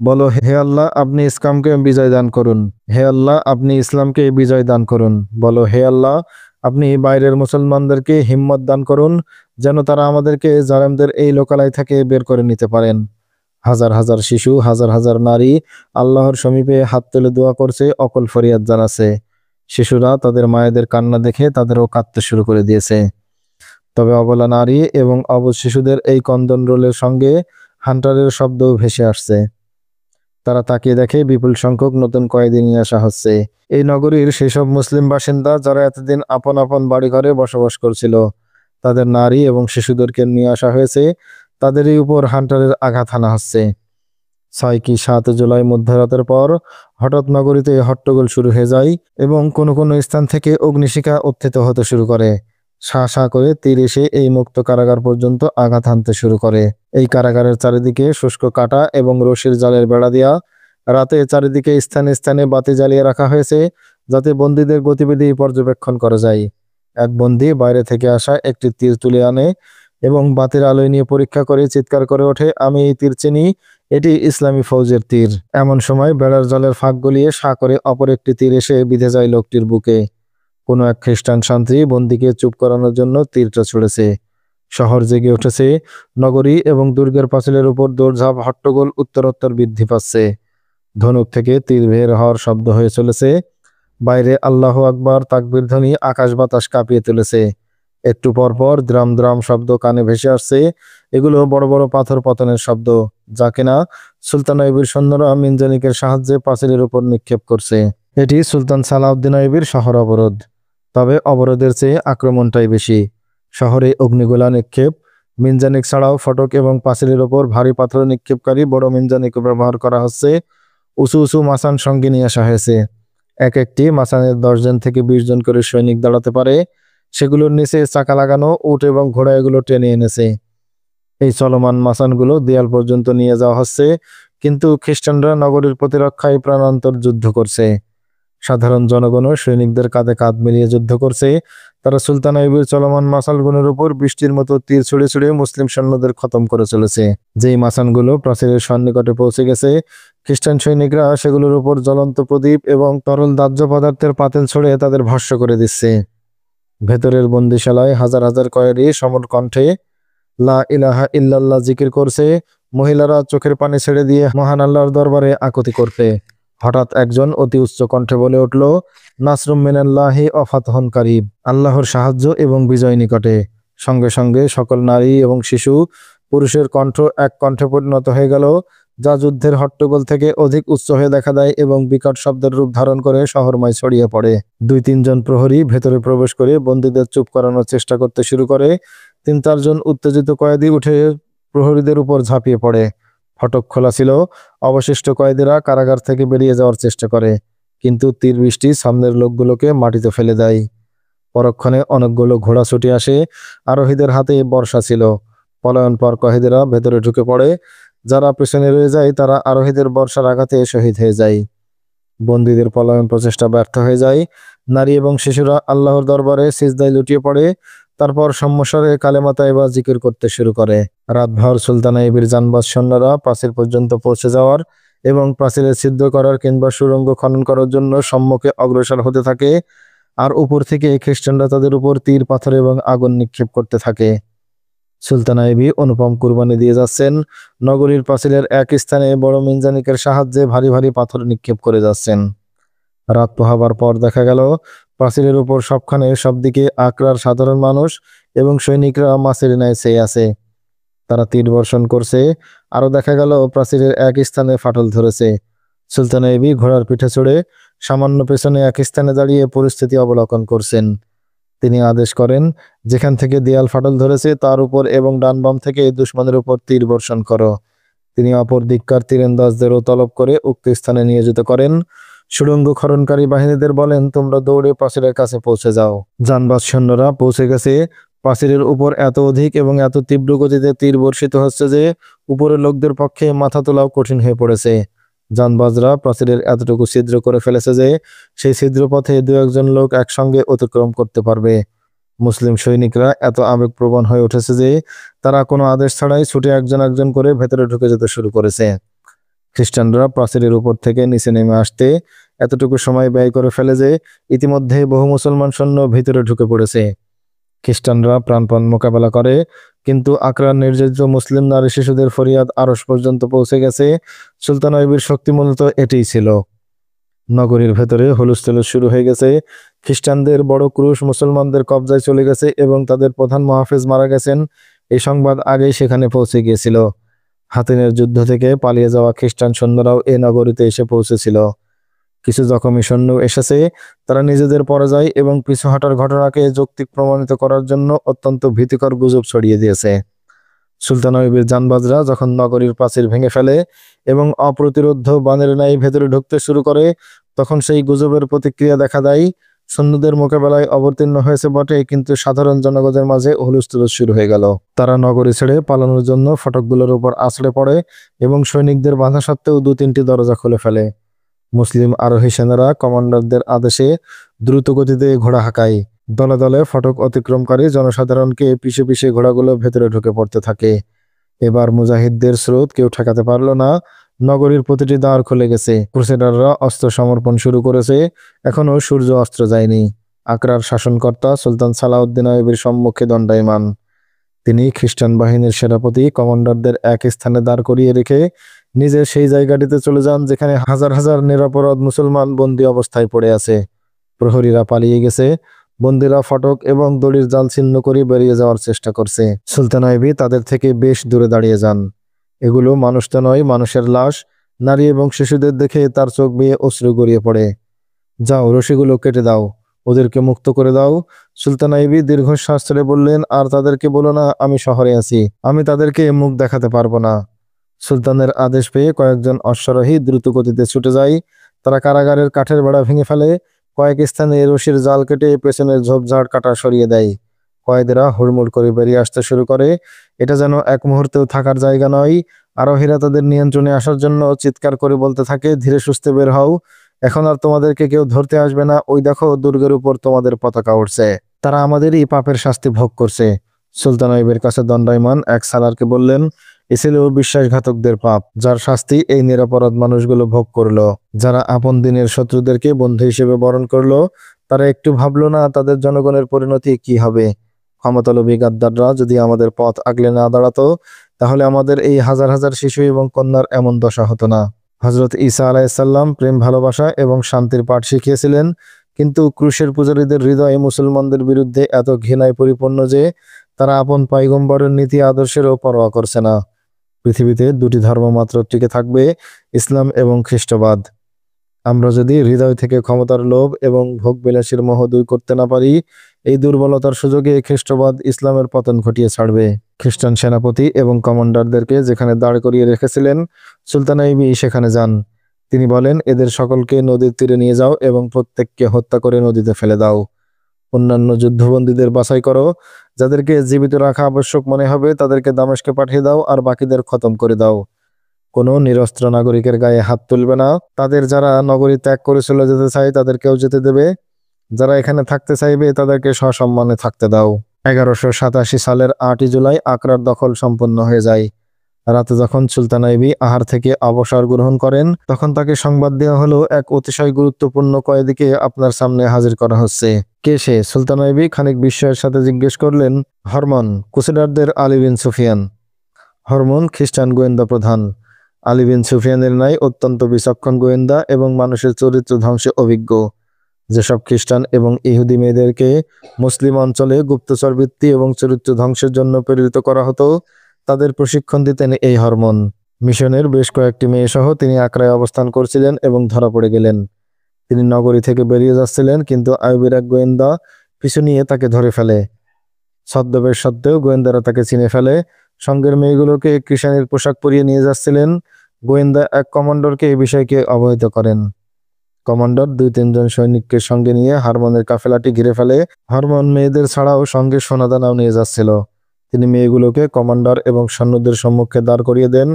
বলো, হে আল্লাহ আপনি ইসলামকে বিজয় দান করুন। হে আল্লাহ আপনি ইসলামকে বিজয় দান করুন। বলো, হে আল্লাহ আপনি বাইরের মুসলমানদেরকে হিম্মত দান করুন যেন তারা আমাদেরকে জালেমদের এই লোকালয় থেকে বের করে নিতে পারেন। হাজার হাজার শিশু, হাজার হাজার নারী আল্লাহর সমীপে হাত তুলে দোয়া করছে, অকল ফরিয়াদ জানাচ্ছে। শিশুরা তাদের মায়েদের কান্না দেখে তাদেরও কাঁদতে শুরু করে দিয়েছে। তবে অবলা নারী এবং অবশ শিশুদের এই কন্দন রোলের সঙ্গে হান্টারের শব্দও ভেসে আসছে। তারা তাকিয়ে দেখে বিপুল সংখ্যক নতুন কয়েদি নিয়ে আসা হচ্ছে। এই নগরীর সেসব মুসলিম বাসিন্দা যারা এতদিন আপন আপন বাড়িঘরে বসবাস করছিল, তাদের নারী এবং শিশুদেরকে নিয়ে আসা হয়েছে। তাদেরই উপর হান্টারের আঘাত হানা হচ্ছে। 6 কি 7 জুলাই মধ্যরাতের পর হঠাৎ নগরীতে হট্টগোল শুরু হয়ে যায় এবং কোনো কোনো স্থান থেকে অগ্নিশিখা উত্থিত হতে শুরু করে। শা শা করে তীর এসে এই মুক্ত কারাগার পর্যন্ত আঘাত হানতে শুরু করে। এই কারাগারের চারিদিকে শুষ্ক কাটা এবং রশির জালের বেড়া দেওয়া। রাতে চারিদিকে স্থানে স্থানে বাতি জ্বালিয়ে রাখা হয়েছে যাতে বন্দীদের গতিবিধি পর্যবেক্ষণ করা যায়। এক বন্দী বাইরে থেকে আসা একটি তীর তুলে আনে এবং বাতির আলোয় নিয়ে পরীক্ষা করে চিৎকার করে ওঠে, আমি এই তীর চিনি, এটি ইসলামী ফৌজের তীর। এমন সময় বেড়ার জলের ফাঁক গলিয়ে শা করে অপর একটি তীর এসে বিঁধে যায় লোকটির বুকে। কোনো এক খ্রিস্টান শান্তি বন্দীকে চুপ করানোর জন্য তীরটা ছুড়েছে। শহর জেগে উঠেছে। নগরী এবং দুর্গের পাঁচিলের উপর দৌড়ঝাঁপ, হট্টগোল উত্তরোত্তর বৃদ্ধি পাচ্ছে। ধনুক থেকে তীর বের হওয়ার শব্দ হয়ে চলেছে। বাইরে আল্লাহু আকবার তাকবীর ধ্বনি আকাশ বাতাস কাঁপিয়ে তুলেছে। একটু পরপর দ্রাম দ্রাম শব্দ কানে ভেসে আসছে। এগুলো বড় বড় পাথর পতনের শব্দ, যা কিনা সুলতান আইয়ুবের সৈন্যরা মিনজানিকের সাহায্যে পাঁচিলের উপর নিক্ষেপ করছে। এটি সুলতান সালাউদ্দিন আইয়ুবের শহর অবরোধ। তবে অবরোধের চেয়ে আক্রমণটাই বেশি। শহরে অগ্নিগোলা নিক্ষেপ, মিনজানিক ছাড়াও ফটক এবং পাঁচিলের ওপর ভারী পাথর নিক্ষেপকারী বড় মিনজানিকও ব্যবহার করা হচ্ছে। উঁচু উঁচু মাচান সঙ্গে নিয়ে আসা হয়েছে। এক একটি মাচানের 10 জন থেকে 20 জন করে সৈনিক দাঁড়াতে পারে। সেগুলোর নিচে চাকা লাগানো উট এবং ঘোড়া এগুলো টেনে এনেছে। এই চলমান মাচানগুলো দেয়াল পর্যন্ত নিয়ে যাওয়া হচ্ছে। কিন্তু খ্রিস্টানরা নগরীর প্রতিরক্ষায় প্রাণান্তর যুদ্ধ করছে। সাধারণ জনগণও সৈনিকদের কাঁধে কাঁধ মিলিয়ে যুদ্ধ করছে। তারা সুলতান আইয়ুবের চলমান মাসালগুলোর উপর বৃষ্টির মতো তীর ছুড়ে ছুড়ে মুসলিম সৈন্যদের খতম করে চলেছে। যেই মাসানগুলো প্রাচীরের সন্নিকটে পৌঁছে গেছে, খ্রিস্টান সৈনিকরা সেগুলোর উপর জ্বলন্ত প্রদীপ এবং তরল দাহ্য পদার্থের পাতিল ছড়ে তাদের ভস্য করে দিচ্ছে। ভেতরের বন্দিশালায় হাজার হাজার কয়েদি সমর কণ্ঠে লা ইলাহা ইল্লাল্লাহ জিকির করছে। মহিলারা চোখের পানি ছেড়ে দিয়ে মহান আল্লাহর দরবারে আকুতি করতে। হঠাৎ একজন অতি উচ্চ কণ্ঠে বলে উঠল, নাসরুম মিনাল্লাহি ওয়া ফাতহুন কারীব, আল্লাহর সাহায্য এবং বিজয় নিকটে। সঙ্গে সঙ্গে সকল নারী এবং শিশু, পুরুষের কণ্ঠ এক কণ্ঠে পরিণত হয়ে গেল, যা যুদ্ধের হট্টগোল থেকে অধিক উচ্চ হয়ে দেখা দেয় এবং বিকট শব্দের রূপ ধারণ করে শহরময় ছড়িয়ে পড়ে। 2-3 জন প্রহরী ভেতরে প্রবেশ করে বন্দীদের চুপ করানোর চেষ্টা করতে শুরু করে। 3-4 জন উত্তেজিত কয়েদি উঠে প্রহরীদের উপর ঝাঁপিয়ে পড়ে। ফটক খোলা ছিল। অবশিষ্ট কয়েদিরা কারাগার থেকে বেরিয়ে যাওয়ার চেষ্টা করে, কিন্তু তীর বৃষ্টি সামনের লোকগুলোকে মাটিতে ফেলে দেয়। পরক্ষণে অনেকগুলো ঘোড়া ছুটে আসে। আরোহীদের হাতে বর্শা ছিল। পলায়নপর কয়েদিরা ভেতরে ঢুকে পড়ে। যারা পেছনে রয়ে যায় তারা আরোহীদের বর্শার আঘাতে শহীদ হয়ে যায়। বন্দীদের পলায়ন প্রচেষ্টা ব্যর্থ হয়ে যায়। নারী এবং শিশুরা আল্লাহর দরবারে সিজদায় লুটিয়ে পড়ে। তারপর সম্মস্বরে কালেমা তাইবা জিকির করতে শুরু করে। রাতভর সুলতান আইয়ুবের জানবাজ সৈন্যরা প্রাচীর পর্যন্ত পৌঁছে যাওয়ার এবং প্রাচীরে ছিদ্র করার কিংবা সুড়ঙ্গ খনন করার জন্য সম্মুখে অগ্রসর হতে থাকে। আর উপর থেকে খ্রিস্টানরা তাদের উপর তীর, পাথর এবং আগুন নিক্ষেপ করতে থাকে। সুলতান আইয়ুব অনুপম কুরবানি দিয়ে যাচ্ছেন। নগরীর প্রাচীরের এক স্থানে বড় মিনজানিকের সাহায্যে ভারী ভারী পাথর নিক্ষেপ করে যাচ্ছেন। রাত পোহাবার পর দেখা গেল প্রাচীরের উপর সবখানে সবদিকে আকরার সাধারণ মানুষ এবং সৈনিকরা মাছের ন্যায় চেয়ে আছে। তারা তীর বর্ষণ করছে। আরো দেখা গেল প্রাচীরের এক স্থানে ফাটল ধরেছে। সুলতান আইয়ুব ঘোড়ার পিঠে চড়ে সামান্য পেছনে এক স্থানে দাঁড়িয়ে পরিস্থিতি অবলোকন করছেন। তিনি আদেশ করেন, যেখান থেকে দেয়াল ফাটল ধরেছে তার উপর এবং ডান বাম থেকে দুশমনের উপর তীর বর্ষণ করো। তিনি অপর দিককার তীরন্দাজদেরও তলব করে উক্ত স্থানে নিয়োজিত করেন। সুড়ঙ্গ খননকারী বাহিনীদের বলেন, তোমরা দৌড়ে প্রাচীরের কাছে পৌঁছে যাও। জানবাজ সৈন্যরা পৌঁছে গেছে। প্রাচীরের উপর এত অধিক এবং এত তীব্র গতিতে তীর বর্ষিত হচ্ছে যে উপরের লোকদের পক্ষে মাথা তোলাও কঠিন হয়ে পড়েছে। জানবাজরা প্রাচীরের এতটুকু ছিদ্র করে ফেলেছে যে সেই ছিদ্র পথে দু একজন লোক একসঙ্গে অতিক্রম করতে পারবে। মুসলিম সৈনিকরা এত আবেগপ্রবণ হয়ে উঠেছে যে তারা কোনো আদেশ ছাড়াই ছুটে একজন একজন করে ভেতরে ঢুকে যেতে শুরু করেছে। খ্রিস্টানরা প্রাচীরের উপর থেকে নিচে নেমে আসতে এতটুকু সময় ব্যয় করে ফেলে যে ইতিমধ্যে বহু মুসলমান সৈন্য ভিতরে ঢুকে পড়েছে। খ্রিস্টানরা প্রাণপণ মোকাবেলা করে, কিন্তু আকরার নির্যাতিত মুসলিম নারী শিশুদের ফরিয়াদ আরশ পর্যন্ত পৌঁছে গেছে। সুলতান আইয়ুবের শক্তি মূলত এটিই ছিল। নগরীর ভেতরে হুলস্থুল শুরু হয়ে গেছে। খ্রিস্টানদের বড় ক্রুশ মুসলমানদের কবজায় চলে গেছে এবং তাদের প্রধান মুহাফেজ মারা গেছেন। এই সংবাদ আগেই সেখানে পৌঁছে গিয়েছিল। হাতিনের যুদ্ধ থেকে পালিয়ে যাওয়া খ্রিস্টান সৈন্যরাও এ নগরীতে এসে পৌঁছেছিল। কিছু জখমী সৈন্য এসেছে। তারা নিজেদের পরাজয় এবং পিছু হাঁটার ঘটনাকে যৌক্তিক প্রমাণিত করার জন্য অত্যন্ত ভীতিকর গুজব ছড়িয়ে দিয়েছে। সুলতান আইয়ুবের জানবাজরা যখন নগরীর প্রাচীর ভেঙে ফেলে এবং অপ্রতিরোধ্য বানের ন্যায় ভেতরে ঢুকতে শুরু করে, তখন সেই গুজবের প্রতিক্রিয়া দেখা দেয়। সৈন্যদের মোকাবেলায় অবতীর্ণ হয়েছে বটে, কিন্তু সাধারণ জনগণের মাঝে হুলস্থুল শুরু হয়ে গেল। তারা নগরী ছেড়ে পালানোর জন্য ফটকগুলোর উপর আছড়ে পড়ে এবং সৈনিকদের বাধা সত্ত্বেও 2-3টি দরজা খুলে ফেলে। মুসলিম আরোহী সেনারা কমান্ডারদের আদেশে দ্রুত গতিতে ঘোড়া হাঁকায়। দলে দলে ফটক অতিক্রমকারী জনসাধারণকে পিছে পিছে ঘোড়াগুলো ভেতরে ঢুকে পড়তে থাকে। এবার মুজাহিদদের স্রোত কেউ ঠেকাতে পারল না। নগরীর প্রতিটি দ্বার খুলে গেছে। ক্রুসেডাররা অস্ত্র সমর্পণ শুরু করেছে। এখনো সূর্য অস্ত্র যায়নি। আকরার শাসনকর্তা সুলতান সালাউদ্দিন আইয়ুবের সম্মুখে দণ্ডায়মান। তিনি খ্রিস্টান বাহিনীর সেনাপতি কমান্ডারদের এক স্থানে দাঁড় করিয়ে রেখে নিজে সেই জায়গাটিতে চলে যান যেখানে হাজার হাজার নিরপরাধ মুসলমান বন্দী অবস্থায় পড়ে আছে। প্রহরীরা পালিয়ে গেছে। বন্দীরা ফটক এবং দড়ির জাল ছিন্ন করে বেরিয়ে যাওয়ার চেষ্টা করছে। সুলতান আইয়ুব তাদের থেকে বেশ দূরে দাঁড়িয়ে যান। এগুলো মানুষ তো নয়, মানুষের লাশ। নারী এবং শিশুদের দেখে তার চোখ বেয়ে অশ্রু গড়িয়ে পড়ে। যাও, রশিগুলো কেটে দাও, ওদেরকে মুক্ত করে দাও। সুলতান আইয়ুব দীর্ঘশ্বাস ছেড়ে বললেন, আর তাদেরকে বলো না আমি শহরে আছি, আমি তাদেরকে মুখ দেখাতে পারবো না। সুলতানের আদেশ পেয়ে কয়েকজন অশ্বারোহী দ্রুত গতিতে ছুটে যায়। তারা কারাগারের কাঠের বেড়া ভেঙে ফেলে। কয়েক স্থানে রশির জাল কেটে পেছনের ঝোপঝাড় কাটা সরিয়ে দেয়। কয়েদিরা হুড়মুড় করে বেরিয়ে আসতে শুরু করে। এটা যেন এক মুহূর্তেও থাকার জায়গা নয়। আরোহীরা তাদের নিয়ন্ত্রণে আসার জন্য চিৎকার করে বলতে থাকে, ধীরে সুস্থে বের হও, এখন আর তোমাদেরকে কেউ ধরতে আসবে না। ওই দেখো, দুর্গের উপর তোমাদের পতাকা উঠছে। তারা আমাদেরই পাপের শাস্তি ভোগ করছে। সুলতান আইয়ুবের কাছে দণ্ডায়মান এক সালারকে বললেন, এ ছিল বিশ্বাসঘাতকদের পাপ, যার শাস্তি এই নিরপরাধ মানুষগুলো ভোগ করলো। যারা আপন দিনের শত্রুদেরকে বন্ধু হিসেবে বরণ করলো, তারা একটু ভাবলো না তাদের জনগণের পরিণতি কি হবে। ক্ষমতালোভী গাদ্দাররা যদি আমাদের পথ আগলে না দাঁড়াতো, তাহলে আমাদের এই হাজার হাজার শিশু এবং কন্যার এমন দশা হতো না। হযরত ঈসা আলাইহিসসালাম প্রেম, ভালোবাসা এবং শান্তির পাঠ শিখিয়েছিলেন, কিন্তু ক্রুশের পূজারীদের হৃদয়ে মুসলমানদের বিরুদ্ধে এত ঘৃণায় পরিপূর্ণ যে তারা আপন পয়গম্বরের নীতি আদর্শেরও পরোয়া করছে না। পৃথিবীতে দুটি ধর্ম মাত্র টিকে থাকবে, ইসলাম এবং খ্রিস্টবাদ। আমরা যদি হৃদয় থেকে ক্ষমতার লোভ এবং ভোগবিলাসীর মোহ দূর করতে না পারি, এই দুর্বলতার সুযোগে খ্রিস্টবাদ ইসলামের পতন ঘটিয়ে ছাড়বে। খ্রিস্টান সেনাপতি এবং কমান্ডারদেরকে যেখানে দাঁড় করিয়ে রেখেছিলেন, সুলতান আইয়ুব সেখানে যান। তিনি বলেন, এদের সকলকে নদীর তীরে নিয়ে যাও এবং প্রত্যেককে হত্যা করে নদীতে ফেলে দাও। অন্যান্য যুদ্ধবন্দীদের বাছাই করো। যাদেরকে জীবিত রাখা আবশ্যক মনে হবে তাদেরকে দামেস্কে পাঠিয়ে দাও, আর বাকিদের খতম করে দাও। কোনো নিরস্ত্র নাগরিকের গায়ে হাত তুলবে না। তাদের যারা নগরী ত্যাগ করে চলে যেতে চায় তাদেরকেও যেতে দেবে। যারা এখানে থাকতে চাইবে তাদেরকে সসম্মানে থাকতে দাও। 1187 সালের 8 জুলাই আকরার দখল সম্পন্ন হয়ে যায়। রাতে যখন সুলতান আইয়ুব আহার থেকে অবসর গ্রহণ করেন, তখন তাকে সংবাদ দেওয়া হলো, এক অতিশয় গুরুত্বপূর্ণ কয়েদিকে আপনার সামনে হাজির করা হচ্ছে। কে সে? সুলতান আইয়ুব খানিক বিস্ময়ের সাথে জিজ্ঞেস করলেন, হরমন, ক্রুসেডারদের আলী বিন সুফিয়ান। হরমন খ্রিস্টান গোয়েন্দা প্রধান। আলী বিন সুফিয়ানের ন্যায় অত্যন্ত বিচক্ষণ গোয়েন্দা এবং মানুষের চরিত্র ধ্বংসে অভিজ্ঞ। যেসব খ্রিস্টান এবং ইহুদি মেয়েদেরকে মুসলিম অঞ্চলে গুপ্তচর বৃত্তি এবং চরিত্র ধ্বংসের জন্য প্রেরিত করা হতো, তাদের প্রশিক্ষণ দিতেন এই হরমন। মিশনের বেশ কয়েকটি মেয়ে সহ তিনি আকরায় অবস্থান করছিলেন এবং ধরা পড়ে গেলেন। তিনি নগরী থেকে বেরিয়ে যাচ্ছিলেন, কিন্তু আইয়ুবের এক গোয়েন্দা পিছু নিয়ে তাকে ধরে ফেলে। ছদ্মবেশ সত্ত্বেও গোয়েন্দারা তাকে চিনে ফেলে। সঙ্গের মেয়েগুলোকে কৃষাণের পোশাক পরিয়ে নিয়ে যাচ্ছিলেন। গোয়েন্দা এক কমান্ডারকে এই বিষয়কে অবহিত করেন। কমান্ডার 2-3 জন সৈনিককে সঙ্গে নিয়ে হারমনের কাফেলাটি ঘিরে ফেলে। হারমন মেয়েদের ছাড়াও সঙ্গে সোনাদানাও নিয়ে যাচ্ছিল। তিনি মেয়েগুলোকে কমান্ডার এবং সৈন্যদের সম্মুখে দাঁড় করিয়ে দেন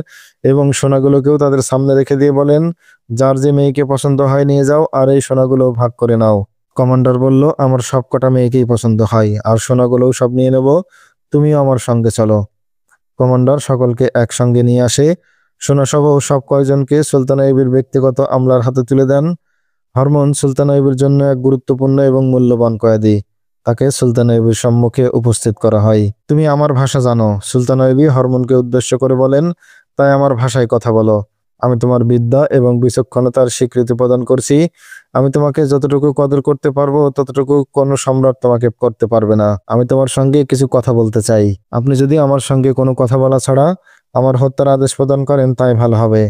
এবং সোনাগুলোকেও তাদের সামনে রেখে দিয়ে বলেন, যার যে মেয়েকে পছন্দ হয় নিয়ে যাও, আর এই সোনাগুলো ভাগ করে নাও। কমান্ডার বলল, আমার সব কটা মেয়েকেই পছন্দ হয়, আর সোনাগুলোও সব নিয়ে নেব, তুমিও আমার সঙ্গে চলো। কমান্ডার সকলকে একসঙ্গে নিয়ে আসে। সোনাসহ সব কয়জনকে সুলতান আইয়ুবের ব্যক্তিগত আমলার হাতে তুলে দেন। হরমন সুলতান আইয়ুবের জন্য এক গুরুত্বপূর্ণ এবং মূল্যবান কয়েদি। তাকে সুলতান আইয়ুবের সম্মুখে উপস্থিত করা হয়। তুমি আমার ভাষা জানো, সুলতান আইয়ুবী হরমনকে উদ্দেশ্য করে বলেন, তাই আমার ভাষায় কথা বলো। আমি তোমার বিদ্যা এবং বিচক্ষণতার স্বীকৃতি প্রদান করছি। আমি তোমাকে যতটুকু কদর করতে পারবো ততটুকু কোনো সম্রাট তোমাকে করতে পারবে না। আমি তোমার সঙ্গে কিছু কথা বলতে চাই। আপনি যদি আমার সঙ্গে কোনো কথা বলা ছাড়া আমার হত্যার আদেশ প্রদান করেন তাই ভালো হবে।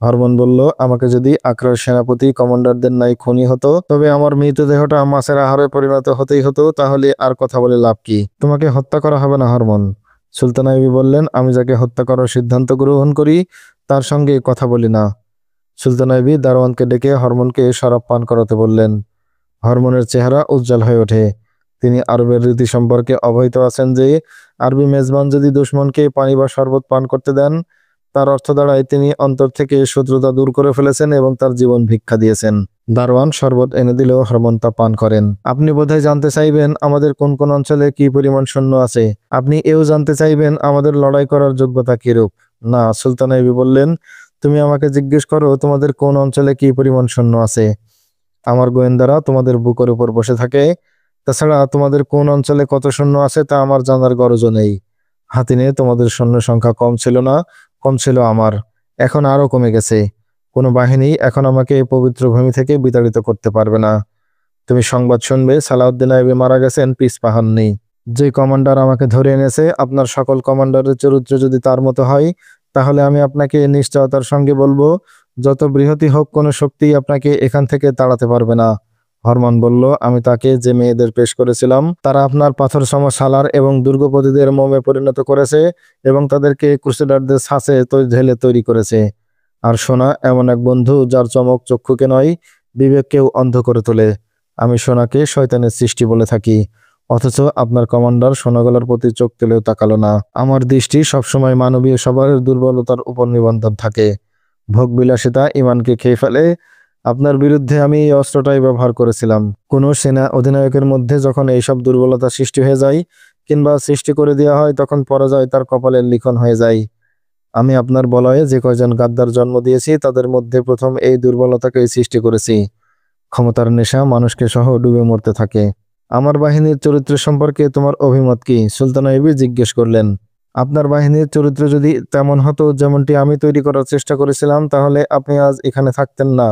হরমন বলল, আমাকে যদি আক্রার সেনাপতি কমান্ডারদের নাই খুনি হতো, তবে আমার মৃতদেহটা মাছের আহারে পরিণত হতেই হতো, তাহলে আর কথা বলে লাভ কি? তোমাকে হত্যা করা হবে না হরমন। সুলতান আইয়ুবী বললেন, আমি যাকে হত্যা করার সিদ্ধান্ত গ্রহণ করি তার সঙ্গে কথা বলি না। সুলতান আইয়ুবী দারোয়ানকে ডেকে হরমনকে শরাব পান করাতে বললেন। হরমনের চেহারা উজ্জ্বল হয়ে ওঠে। তিনি আরবের রীতি সম্পর্কে অবহিত আছেন যে আরবি মেজবান যদি দুশমনকে পানি বা শরবত পান করতে দেন, তার অর্থ দাঁড়ায় তিনি অন্তর থেকে শত্রুতা দূর করে ফেলেছেন এবং তার জীবন ভিক্ষা দিয়েছেন। দারোয়ান শরবত এনে দিলেও হরমন তা পান করেন। আপনি বোধহয় জানতে চাইবেন আমাদের কোন কোন অঞ্চলে কি পরিমাণ সৈন্য আছে। আপনি এও জানতে চাইবেন আমাদের লড়াই করার যোগ্যতা কিরূপ। না, সুলতান আইয়ুবী বললেন, তুমি আমাকে জিজ্ঞেস করো তোমাদের কোন অঞ্চলে কি পরিমাণ সৈন্য আছে। আমার গোয়েন্দারা তোমাদের বুকের উপর বসে থাকে। তাছাড়া তোমাদের কোন অঞ্চলে কত সৈন্য আছে তা আমার জানার গরজও নেই। হাতিনে তোমাদের সৈন্য সংখ্যা কম ছিল না, কম ছিল আমার, এখন আরো কমে গেছে। কোনো বাহিনী এখন আমাকে এই পবিত্র ভূমি থেকে বিতাড়িত করতে পারবে না। তুমি সংবাদ শুনবে সালাউদ্দিন আইয়ুবী মারা গেছেন, পিছপা হননি। যে কমান্ডার আমাকে ধরে এনেছে, আপনার সকল কমান্ডারের চরিত্র যদি তার মতো হয়, তাহলে আমি আপনাকে নিশ্চয়তার সঙ্গে বলবো, যত বৃহৎই হোক কোনো শক্তি আপনাকে এখান থেকে তাড়াতে পারবে না। হরমন বলল, আমি তাকে যে মেয়েদের পেশ করেছিলাম তারা আপনার পাথর সম সালার এবং দুর্গপতিদের মোমে পরিণত করেছে এবং তাদেরকে ক্রুসেডারদের ছাঁচে ঢেলে তৈরি করেছে। আর সোনা এমন এক বন্ধু যার চমক চক্ষুকে নয় বিবেককেও অন্ধ করে তোলে। আমি সোনাকে শয়তানের সৃষ্টি বলে থাকি, অথচ আপনার কমান্ডার সোনাগলার প্রতি চোখ তুলেও তাকালো না। আমার দৃষ্টি সবসময় মানবীয় স্বভাবের দুর্বলতার উপর নিবন্ধন থাকে। ভোগবিলাসিতা ইমানকে খেয়ে ফেলে। আপনার বিরুদ্ধে আমি এই অস্ত্রটাই ব্যবহার করেছিলাম। কোনো সেনা অধিনায়কের মধ্যে যখন এইসব দুর্বলতা সৃষ্টি হয়ে যায় কিংবা সৃষ্টি করে দেওয়া হয়, তখন পরাজয় তার কপালের লিখন হয়ে যায়। আমি আপনার বলয়ে যে কয়জন গাদ্দার জন্ম দিয়েছি তাদের মধ্যে প্রথম এই দুর্বলতাকেই সৃষ্টি করেছি। ক্ষমতার নেশা মানুষকে সহ ডুবে মরতে থাকে। আমার বাহিনীর চরিত্র সম্পর্কে তোমার অভিমত কি? সুলতান আইয়ুবী জিজ্ঞেস করলেন। আপনার বাহিনীর চরিত্র যদি তেমন হতো যেমনটি আমি তৈরি করার চেষ্টা করেছিলাম, তাহলে আপনি আজ এখানে থাকতেন না।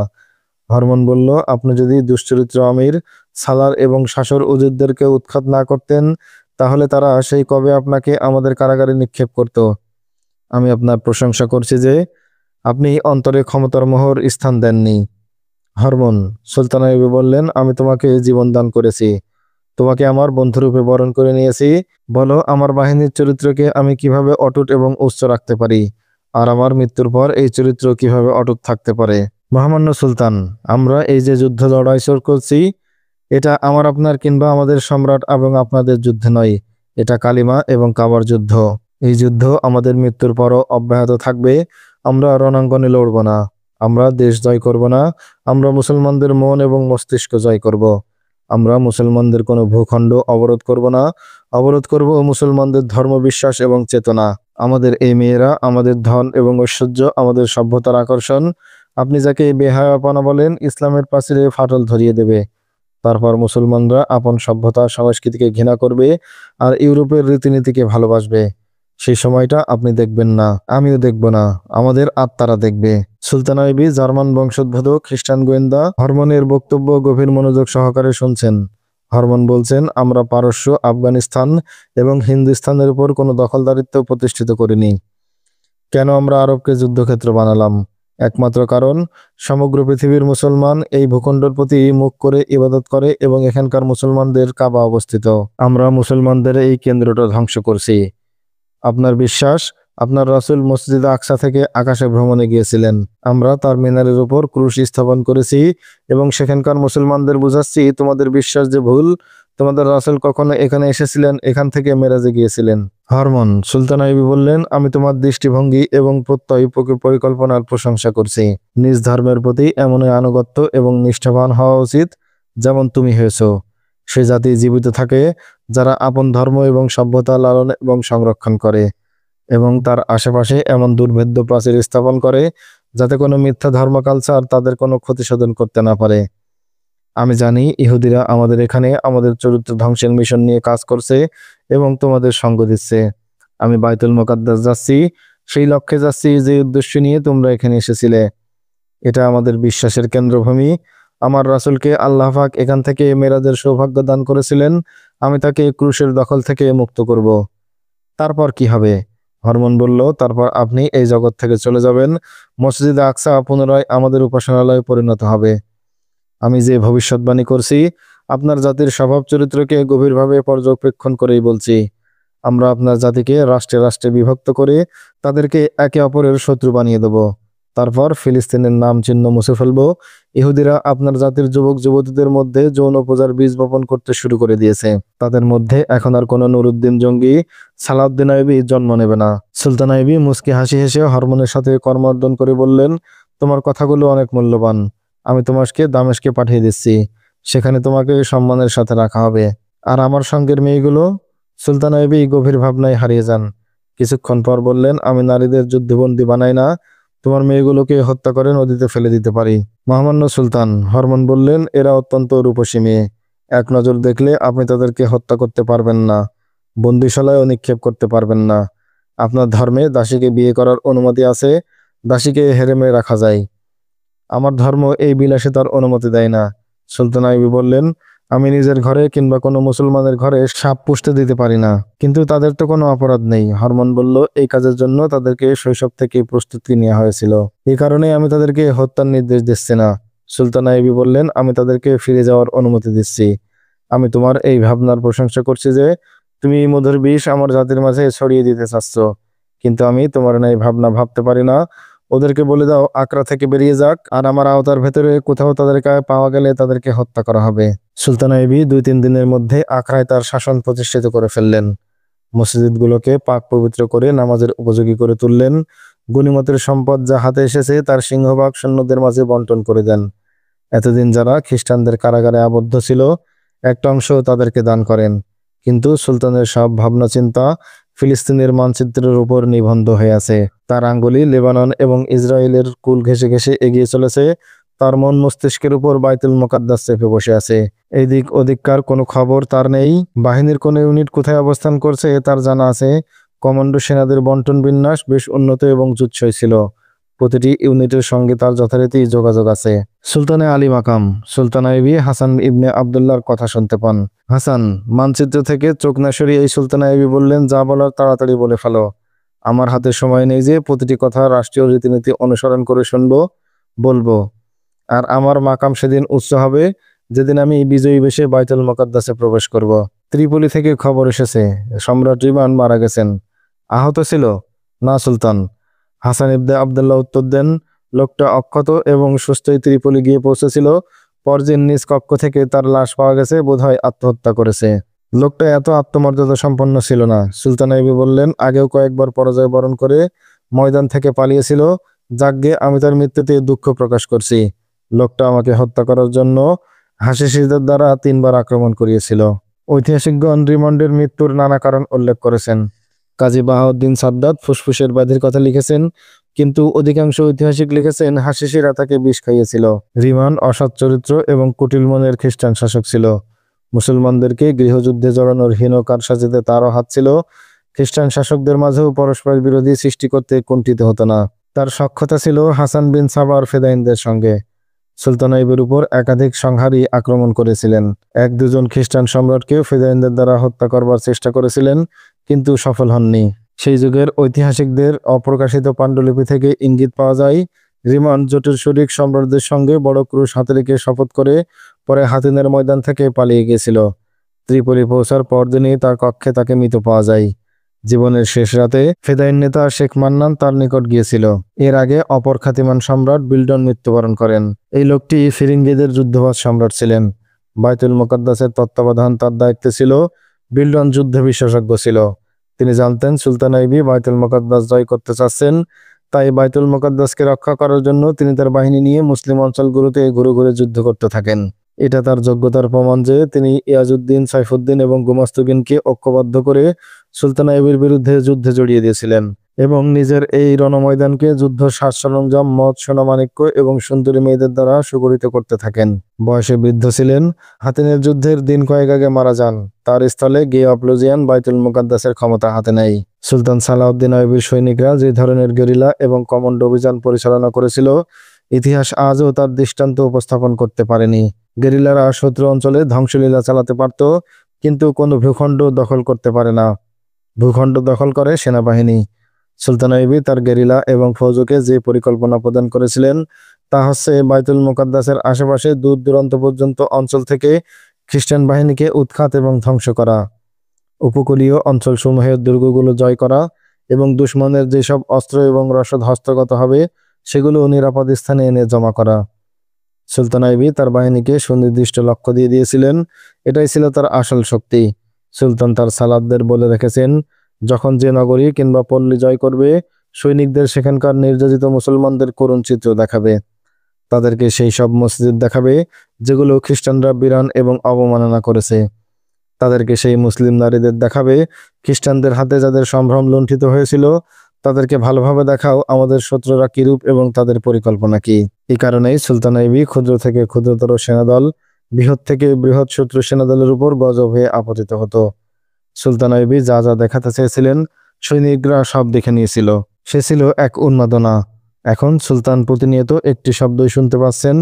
হরমন বলল, আপনি যদি দুশ্চরিত্র আমির সালার এবং শাসর উজিরদেরকে উৎখাত না করতেন, তাহলে তারা সেই কবে আপনাকে আমাদের কারাগারে নিক্ষেপ করত। আমি আপনার প্রশংসা করছি যে আপনি অন্তরে ক্ষমতার মোহর স্থান দেননি। হরমন, সুলতান আইয়ুবী বললেন, আমি তোমাকে জীবন দান করেছি, তোমাকে আমার বন্ধুরূপে বরণ করে নিয়েছি। বলো, আমার বাহিনীর চরিত্রকে আমি কিভাবে অটুট এবং উচ্চ রাখতে পারি, আর আমার মৃত্যুর পর এই চরিত্র কিভাবে অটুট থাকতে পারে। মহামান্য সুলতান, আমরা এই যে যুদ্ধ লড়াই করছি, এটা আমার আপনার কিংবা আমাদের সম্রাট এবং আপনাদের যুদ্ধ নয়, এটা কালিমা এবং কাবার যুদ্ধ। এই যুদ্ধ আমাদের মৃত্যুর পরও অব্যাহত থাকবে। আমরা রণাঙ্গনে লড়ব না, আমরা দেশ জয় করব না, আমরা মুসলমানদের মন এবং মস্তিষ্ক জয় করব। আমরা মুসলমানদের কোনো ভূখণ্ড অবরোধ করব না, অবরোধ করব মুসলমানদের ধর্মবিশ্বাস এবং চেতনা। আমাদের এই মেয়েরা আমাদের ধন এবং ঐশ্বর্য, আমাদের সভ্যতার আকর্ষণ। আপনি যাকে বেহায়াপনা বলেন, ইসলামের প্রাচীরে ফাটল ধরিয়ে দেবে। তারপর মুসলমানরা আপন সভ্যতা সংস্কৃতিকে ঘৃণা করবে আর ইউরোপের রীতিনীতিকে ভালোবাসবে। সেই সময়টা আপনি দেখবেন না, আমিও দেখব না, আমাদের আত্মারা দেখবে। সুলতান আইয়ুবী জার্মান বংশোদ্ভূত খ্রিস্টান গোয়েন্দা হরমনের বক্তব্য গভীর মনোযোগ সহকারে শুনছেন। হরমন বলছেন, আমরা পারস্য, আফগানিস্তান এবং হিন্দুস্তানের উপর কোনো দখলদারিত্ব প্রতিষ্ঠিত করিনি। কেন আমরা আরবকে যুদ্ধক্ষেত্র বানালাম? একমাত্র কারণ সমগ্র পৃথিবীর মুসলমান এই ভূখণ্ডের প্রতি মুখ করে ইবাদত করে এবং এখানকার মুসলমানদের কাবা অবস্থিত। আমরা মুসলমানদের এই কেন্দ্রটা ধ্বংস করছি। আপনার বিশ্বাস, আপনার রাসূল মসজিদে আকসা থেকে আকাশে ভ্রমণে গিয়েছিলেন। আমরা তার মিনারের উপর ক্রুশ স্থাপন করেছি এবং সেখানকার মুসলমানদের বুঝাচ্ছি তোমাদের বিশ্বাস যে ভুল। তোমাদের রাসূল কখনো এখানে এসেছিলেন, এখান থেকে মেরাজে গিয়েছিলেন। হরমন সুলতান আইয়ুবী বললেন, আমি তোমার দৃষ্টিভঙ্গি এবং প্রত্যয় পরিকল্পনার প্রশংসা করছি। নিজ ধর্মের প্রতি এমনই আনুগত্য এবং নিষ্ঠাবান হওয়া উচিত যেমন তুমি হয়েছো। সে জাতি জীবিত থাকে যারা আপন ধর্ম এবং সভ্যতা লালন এবং সংরক্ষণ করে এবং তার আশেপাশে এমন দুর্ভেদ্য প্রাচীর স্থাপন করে যাতে কোনো মিথ্যা ধর্ম কালচার তাদের কোনো ক্ষতি সাধন করতে না পারে। আমি জানি ইহুদিরা আমাদের এখানে আমাদের চরিত্র ধ্বংসের মিশন নিয়ে কাজ করছে এবং তোমাদের সঙ্গ দিচ্ছে। আমি বাইতুল মুকাদ্দাস যাচ্ছি, সেই লক্ষ্যে যাচ্ছি যে উদ্দেশ্য নিয়ে তোমরা এখানে এসেছিলে। এটা আমাদের বিশ্বাসের কেন্দ্রভূমি। আমার রাসূলকে আল্লাহ পাক এখান থেকে মেরাজের সৌভাগ্য দান করেছিলেন। আমি তাকে ক্রুশের দখল থেকে মুক্ত করব। তারপর কি হবে? হরমন বলল, তারপর আপনি এই জগৎ থেকে চলে যাবেন। মসজিদে আকসা পুনরায় আমাদের উপাসনালয়ে পরিণত হবে। আমি যে ভবিষ্যৎবাণী করছি আপনার জাতির স্বভাব চরিত্রকে গভীরভাবে পর্যবেক্ষণ করেই বলছি। আমরা আপনার জাতিকে রাষ্ট্রে রাষ্ট্রে বিভক্ত করে তাদেরকে একে অপরের শত্রু বানিয়ে দেব। তারপর ফিলিস্তিনের নাম চিহ্ন মুছে ফেলব। ইহুদিরা আপনার জাতির যুবক যুবতীদের মধ্যে যৌন পূজার বীজ বপন করতে শুরু করে দিয়েছে। তাদের মধ্যে এখন আর কোনো নুরুদ্দিন জঙ্গি, সালাউদ্দিন আইয়ুবী জন্ম নেবে না। সুলতান আইয়ুবী মুচকি হাসি হেসে হরমোনের সাথে কর্মর্দন করে বললেন, তোমার কথাগুলো অনেক মূল্যবান। আমি তোমাকে দামেস্কে পাঠিয়ে দিচ্ছি। সেখানে তোমাকে সম্মানের সাথে রাখা হবে। আর আমার সঙ্গের মেয়েগুলো? সুলতান আইয়ুবী গভীর ভাবনায় হারিয়ে যান। কিছুক্ষণ পর বললেন, আমি নারীদের যুদ্ধবন্দী বানাই না। তোমার মেয়েগুলোকে হত্যা করে নদীতে ফেলে দিতে পারি। মহামান্য সুলতান, হরমন বললেন, এরা অত্যন্ত রূপসী মেয়ে। এক নজর দেখলে আপনি তাদেরকে হত্যা করতে পারবেন না, বন্দিশালায় নিক্ষেপ করতে পারবেন না। আপনার ধর্মে দাসীকে বিয়ে করার অনুমতি আছে, দাসীকে হেরেমে রাখা যায়। আমার ধর্ম এই বিলাসিতার অনুমতি দেয় না। সুলতান আইয়ুবী বললেন, আমি নিজের ঘরে কিংবা কোনো মুসলমানের ঘরে সাপ পুষতে দিতে পারি না। কিন্তু তাদের তো কোনো অপরাধ নেই। হরমন বলল, এই কাজের জন্য তাদেরকে শৈশব থেকে প্রস্তুতি নেওয়া হয়েছিল। এই কারণে আমি তাদেরকে হত্যার নির্দেশ দিচ্ছি না। সুলতান আইয়ুবী বললেন, আমি তাদেরকে ফিরে যাওয়ার অনুমতি দিচ্ছি। আমি তোমার এই ভাবনার প্রশংসা করছি যে তুমি এই মধুর বিষ আমার জাতির মাঝে ছড়িয়ে দিতে চাচ্ছ। কিন্তু আমি তোমার এই ভাবনা ভাবতে পারি না। ওদেরকে বলে দাও আকরা থেকে বেরিয়ে যাক, আর আমার আওতার ভেতরে কোথাও তাদেরকে পাওয়া গেলে তাদেরকে হত্যা করা হবে। সুলতান আইয়ুবী 2-3 দিনের মধ্যে আকরায় তার শাসন প্রতিষ্ঠিত করে ফেললেন। মসজিদগুলোকে পাক পবিত্র করে নামাজের উপযোগী করে তুললেন। গনিমতের সম্পদ যা হাতে এসেছে তার সিংহভাগ সৈন্যদের মাঝে বন্টন করে দেন। এতদিন যারা খ্রিস্টানদের কারাগারে আবদ্ধ ছিল একটা অংশ তাদেরকে দান করেন। কিন্তু সুলতানের সব ভাবনা চিন্তা ফিলিস্তিনের মানচিত্রের উপর নিবন্ধ হয়ে আছে। তার আঙ্গুলি লেবানন এবং ইসরায়েলের কুল ঘেঁষে ঘেঁষে এগিয়ে চলেছে। তার মন মস্তিষ্কের উপর বাইতুল মুকাদ্দাস চেপে বসে আছে। এই দিক ওদিককার কোনো খবর তার নেই। বাহিনীর কোন ইউনিট কোথায় অবস্থান করছে তার জানা আছে। কমান্ডো সেনাদের বন্টন বিন্যাস বেশ উন্নত এবং জুৎসই ছিল। প্রতিটি ইউনিটের সঙ্গে তার যথারীতি যোগাযোগ আছে। সুলতানে আলী মাকাম সুলতান আইয়ুবী হাসান ইবনে আবদুল্লাহর কথা শুনতে পান। হাসান মানচিত্র থেকে চোখ না সরিয়ে এই সুলতান আইয়ুবী বললেন, যা বলার তাড়াতাড়ি বলে ফেলো। আমার হাতে সময় নেই যে প্রতিটি কথা রাষ্ট্রীয় রীতিনীতি অনুসরণ করে শুনবো, বলবো। আর আমার মাকাম সেদিন উচ্চ হবে যেদিন আমি বিজয়ী বেশে বাইতুল মুকাদ্দাসে প্রবেশ করব। ত্রিপলি থেকে খবর এসেছে সম্রাট রিমান মারা গেছেন। আহত ছিল? না সুলতান। হাসান ইবনে আবদুল্লাহ উত্তর দেন, লোকটা অক্ষত এবং সুস্থই ত্রিপলি গিয়ে পৌঁছেছিল। পরদিন নিজ কক্ষ থেকে তার লাশ পাওয়া গেছে, বোধহয় আত্মহত্যা করেছে। লোকটা এত আত্মমর্যাদা সম্পন্ন ছিল না। সুলতান আইয়ুবী বললেন, আগেও কয়েকবার পরাজয় বরণ করে ময়দান থেকে পালিয়েছিল। যাকগে, আমি তার মৃত্যুতে দুঃখ প্রকাশ করছি। লোকটা আমাকে হত্যা করার জন্য হাসিসিদের দ্বারা 3 বার আক্রমণ করিয়েছিল। ঐতিহাসিকগণ রিমন্ডের মৃত্যুর নানা কারণ উল্লেখ করেছেন। কাজী বাহাউদ্দিন সাদ্দাত ফুসফুসের ব্যাধির কথা লিখেছেন, কিন্তু অধিকাংশ ঐতিহাসিক লিখেছেন হাসিসিরা তাকে বিষ খাইয়েছিল। রিমান অসৎ চরিত্র এবং কুটিল মনের খ্রিস্টান শাসক ছিল। মুসলমানদেরকে গৃহযুদ্ধে জড়ানোর হীন কারসাজিতে তারও হাত ছিল। খ্রিস্টান শাসকদের মাঝেও পরস্পর বিরোধী সৃষ্টি করতে কুণ্ঠিত হতো না। তার সখ্যতা ছিল হাসান বিন সাবার ফেদাইনদের সঙ্গে। সুলতান আইয়ুবের উপর একাধিক সংহারী আক্রমণ করেছিলেন। 1-2 খ্রিস্টান সম্রাটকে ফেদাইনদের দ্বারা হত্যা করবার চেষ্টা করেছিলেন, কিন্তু সফল হননি। সেই যুগের ঐতিহাসিকদের অপ্রকাশিত পাণ্ডুলিপি থেকে ইঙ্গিত পাওয়া যায় রিমান্ড জোটের শরিক সম্রাটদের সঙ্গে বড় ক্রুশ হাতে রেখে শপথ করে পরে হাতিনের ময়দান থেকে পালিয়ে গিয়েছিল। ত্রিপলি পৌঁছার পরদিনই তার কক্ষে তাকে মৃত পাওয়া যায়। জীবনের শেষ রাতে ফেদাইন নেতা শেখ মান্নান তার নিকট গিয়েছিল। এর আগে অপর খ্যাতিমান সম্রাট বিল্ডন মৃত্যুবরণ করেন। এই লোকটি ফিরিঙ্গিদের যুদ্ধবাজ সম্রাট ছিলেন। বাইতুল মুকাদ্দাসের তত্ত্বাবধান তার দায়িত্বে ছিল। বিল্ডন যুদ্ধ বিশেষজ্ঞ ছিল। তিনি জানতেন সুলতান আইবি বাইতুল মুকাদ্দাস জয় করতে চাচ্ছেন, তাই বাইতুল মুকাদ্দাসকে রক্ষা করার জন্য তিনি তার বাহিনী নিয়ে মুসলিম অঞ্চলগুলোতে ঘুরে ঘুরে যুদ্ধ করতে থাকেন। এটা তার যোগ্যতার প্রমাণ যে তিনি ইয়াজউদ্দিন, সাইফুদ্দিন এবং গুমাস্তুদ্দিনকে ঐক্যবদ্ধ করে সুলতান আইবির বিরুদ্ধে যুদ্ধে জড়িয়ে দিয়েছিলেন এবং নিজের এই রণময়দানকে যুদ্ধ সাজ সরঞ্জাম, মদ, সোনামাণিক্য এবং সুন্দরী মেয়েদের দ্বারা সুগঠিত করতে থাকেন। বয়সে বৃদ্ধ ছিলেন। হাতিনের যুদ্ধের দিন কয়েক আগে মারা যান। তার স্থলে গিয়াপ্লুজিয়ান বাইতুল মুকাদ্দাসের ক্ষমতা হাতে নেয়। সুলতান সালাউদ্দিন আইবির সৈনিকরা যে ধরনের গেরিলা এবং কমান্ডো অভিযান পরিচালনা করেছিল, ইতিহাস আজও তার দৃষ্টান্ত উপস্থাপন করতে পারেনি। গেরিলারা শত্রু অঞ্চলে ধ্বংসলীলা চালাতে পারত, কিন্তু কোনো ভূখণ্ড দখল করতে পারে না। ভূখণ্ড দখল করে সেনাবাহিনী। সুলতান আইবি তার গেরিলা এবং ফৌজকে যে পরিকল্পনা প্রদান করেছিলেন তা হচ্ছে বাইতুল মুকাদ্দাসের আশেপাশে দূর দূরান্ত পর্যন্ত অঞ্চল থেকে খ্রিস্টান বাহিনীকে উৎখাত এবং ধ্বংস করা, উপকূলীয় অঞ্চলসমূহের দুর্গগুলো জয় করা এবং দুশমনের যেসব অস্ত্র এবং রসদ হস্তগত হবে সেগুলো নিরাপদ স্থানে এনে জমা করা। সুলতান আইবি তার বাহিনীকে সুনির্দিষ্ট লক্ষ্য দিয়ে দিয়েছিলেন। এটাই ছিল তার আসল শক্তি। সুলতান তার সালাদদের বলে রেখেছেন, যখন যে নগরী কিংবা পল্লী জয় করবে, সৈনিকদের সেখানকার নির্যাতিত মুসলমানদের করুণ চিত্র দেখাবে। তাদেরকে সেই সব মসজিদ দেখাবে যেগুলো খ্রিস্টানরা বিরান এবং অবমাননা করেছে। তাদেরকে সেই মুসলিম নারীদের দেখাবে খ্রিস্টানদের হাতে যাদের সম্ভ্রম লুণ্ঠিত হয়েছিল। তাদেরকে ভালোভাবে দেখাও আমাদের শত্রুরা কিরূপ এবং তাদের পরিকল্পনা কি। এই কারণেই সুলতান আইবি ক্ষুদ্র থেকে ক্ষুদ্রতর সেনাদল, বৃহৎ থেকে বৃহৎ শত্রু সেনাদলের উপর গজব হয়ে আপতিত হতো। সুলতান আইবি যা যা দেখাতে চেয়েছিলেন সৈনিকরা সব দেখে নিয়েছিল। সে ছিল এক উন্মাদনা। এখন সুলতান প্রতিনিয়ত একটি শব্দই শুনতে পাচ্ছেন,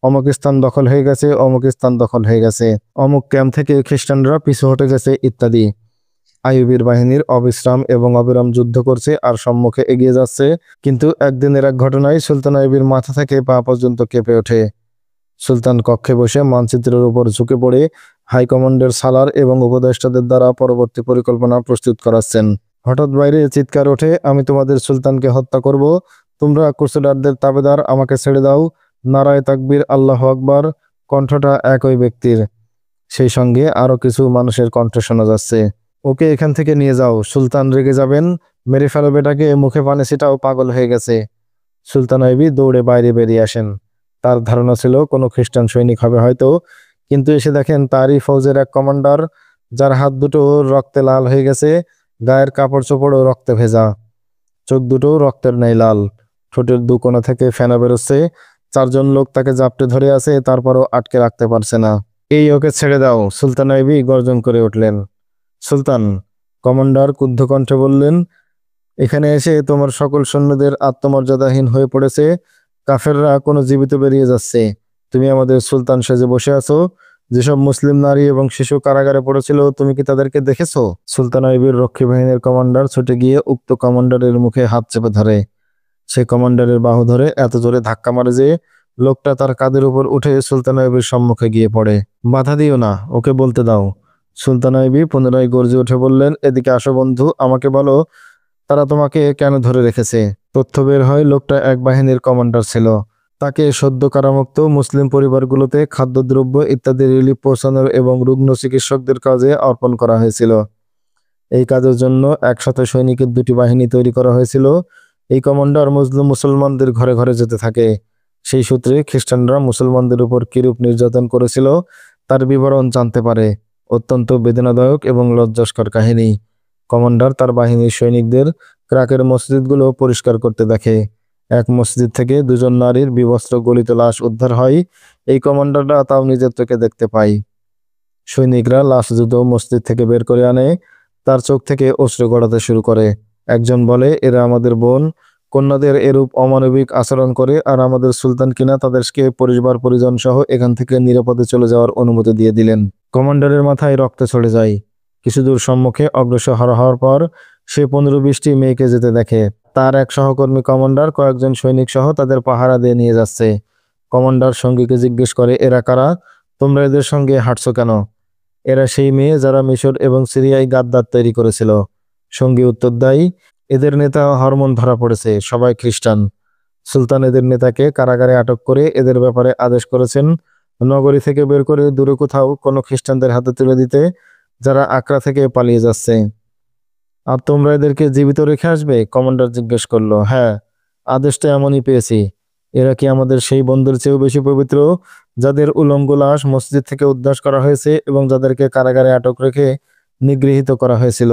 অমুক স্থান দখল হয়ে গেছে, অমুক স্থান দখল হয়ে গেছে, অমুক ক্যাম্প থেকে খ্রিস্টানরা পিছু হটে গেছে ইত্যাদি। আইয়ুবীর বাহিনীর অবিশ্রাম এবং অবিরাম যুদ্ধ করছে আর সম্মুখে এগিয়ে যাচ্ছে। কিন্তু একদিনের এক ঘটনায় সুলতান আইয়ুবীর মাথা থেকে পা পর্যন্ত কেঁপে ওঠে। সুলতান কক্ষে বসে মানচিত্রের উপর ঝুঁকে পড়ে হাইকমান্ডের সালার এবং উপদেষ্টাদের দ্বারা পরবর্তী পরিকল্পনা প্রস্তুত করাচ্ছেন। হঠাৎ বাইরে চিৎকার ওঠে, আমি তোমাদের সুলতানকে হত্যা করব। তোমরা ক্রুসেডারদের তাবেদার, আমাকে ছেড়ে দাও। নারায়ে তাকবীর, আল্লাহু আকবার। কণ্ঠটা একই ব্যক্তির। সেই সঙ্গে আরো কিছু মানুষের কণ্ঠ শোনা যাচ্ছে। ওকে এখান থেকে নিয়ে যাও, সুলতান রেগে যাবেন। মেরে ফেলো বেটাকে, মুখে পানি ছিটাও, পাগল হয়ে গেছে। সুলতান আইবি দৌড়ে বাইরে বেরিয়ে আসেন। তার ধারণা ছিল কোনো খ্রিস্টান সৈনিক হবে হয়তো, কিন্তু এসে দেখেন তারই ফৌজের এক কমান্ডার, যার হাত দুটো রক্তে লাল হয়ে গেছে, গায়ের কাপড় চোপড়ও রক্তে ভেজা, চোখ দুটো রক্তের ন্যায় লাল, ঠোঁটের দু কোণা থেকে ফেনা বেরোচ্ছে। চারজন লোক তাকে জাপটে ধরে আছে, তারপরও আটকে রাখতে পারছে না। এই ওকে ছেড়ে দাও, সুলতান আইবি গর্জন করে উঠলেন। সুলতান, কমান্ডার ক্রুদ্ধ কণ্ঠে বললেন, এখানে এসে তোমার সকল সৈন্যদের আত্মমর্যাদাহীন হয়ে পড়েছে। কাফেররা কোনো জীবিত বেরিয়ে যাচ্ছে, তুমি আমাদের সুলতান সেজে বসে আছো। যেসব মুসলিম নারী এবং শিশু কারাগারে পড়েছিল, তুমি কি তাদেরকে দেখেছো? সুলতান আইবির রক্ষী বাহিনীর কমান্ডার ছুটে গিয়ে উক্ত কমান্ডারের মুখে হাত চেপে ধরে। সে কমান্ডারের বাহু ধরে এত জোরে ধাক্কা মারে যে লোকটা তার কাঁধের উপর উঠে সুলতান আইবির সম্মুখে গিয়ে পড়ে। বাধা দিও না, ওকে বলতে দাও। সুলতান আইবি পুনরায় গর্জে উঠে বললেন, এদিকে আসো বন্ধু, আমাকে বলো তারা তোমাকে কেন ধরে রেখেছে। তথ্য বের হয় লোকটা এক বাহিনীর কমান্ডার ছিল। তাকে সদ্য কারামুক্ত মুসলিম পরিবারগুলোতে খাদ্যদ্রব্য ইত্যাদি রিলিফ পৌঁছানোর এবং রুগ্ন চিকিৎসকদের কাজে অর্পণ করা হয়েছিল। এই কাজের জন্য 100 সৈনিকের 2টি বাহিনী তৈরি করা হয়েছিল। এই কমান্ডার মুসলমানদের ঘরে ঘরে যেতে থাকে। সেই সূত্রে খ্রিস্টানরা মুসলমানদের উপর কিরূপ নির্যাতন করেছিল তার বিবরণ জানতে পারে। অত্যন্ত বেদনাদায়ক এবং লজ্জাস্কর কাহিনী। কমান্ডার তার বাহিনীর সৈনিকদের ক্রাকের মসজিদগুলো পরিষ্কার করতে দেখে। এক মসজিদ থেকে 2জন নারীর বিবস্ত্র গলিত লাশ উদ্ধার হয়। এই কমান্ডাররা তাও নিজের চোখে দেখতে পায়। সৈনিকরা লাশ দ্রুত মসজিদ থেকে বের করে আনে। তার চোখ থেকে অশ্রু গড়াতে শুরু করে। একজন বলে, এরা আমাদের বোন, কন্যাদের এরূপ অমানবিক আচরণ করে, আর আমাদের সুলতান কিনা তাদেরকে পরিবার পরিজন সহ এখান থেকে নিরাপদে চলে যাওয়ার অনুমতি দিয়ে দিলেন। কমান্ডারের মাথায় রক্ত চড়ে যায়। কিছু দূর সম্মুখে অগ্রসর হওয়ার পর সে 15-20টি মেয়েকে যেতে দেখে। তার এক সহকর্মী কমান্ডার কয়েকজন সৈনিক সহ তাদের পাহারা দিয়ে নিয়ে যাচ্ছে। কমান্ডার সঙ্গীকে জিজ্ঞেস করে, এরা কারা? তোমরা এদের সঙ্গে হাঁটছো কেন? এরা সেই মেয়ে যারা মিশর এবং সিরিয়ায় গাদ্দার তৈরি করেছিল। সঙ্গী উত্তর দেয়, এদের নেতা হরমোন ধরা পড়েছে, সবাই খ্রিস্টান। সুলতান এদের নেতাকে কারাগারে আটক করে এদের ব্যাপারে আদেশ করেছেন নগরী থেকে বের করে দূরে কোথাও কোনো খ্রিস্টানদের হাতে তুলে দিতে, যারা আকরা থেকে পালিয়ে যাচ্ছে। আর তোমরা এদেরকে জীবিত রেখে আসবে? কমান্ডার জিজ্ঞেস করলো। হ্যাঁ, আদেশটা এমনই পেয়েছি। এরা কি আমাদের সেই বন্ধুর চেয়েও বেশি পবিত্র, যাদের উলঙ্গ লাশ মসজিদ থেকে উদ্ধার করা হয়েছে এবং যাদেরকে কারাগারে আটক রেখে নিগৃহীত করা হয়েছিল?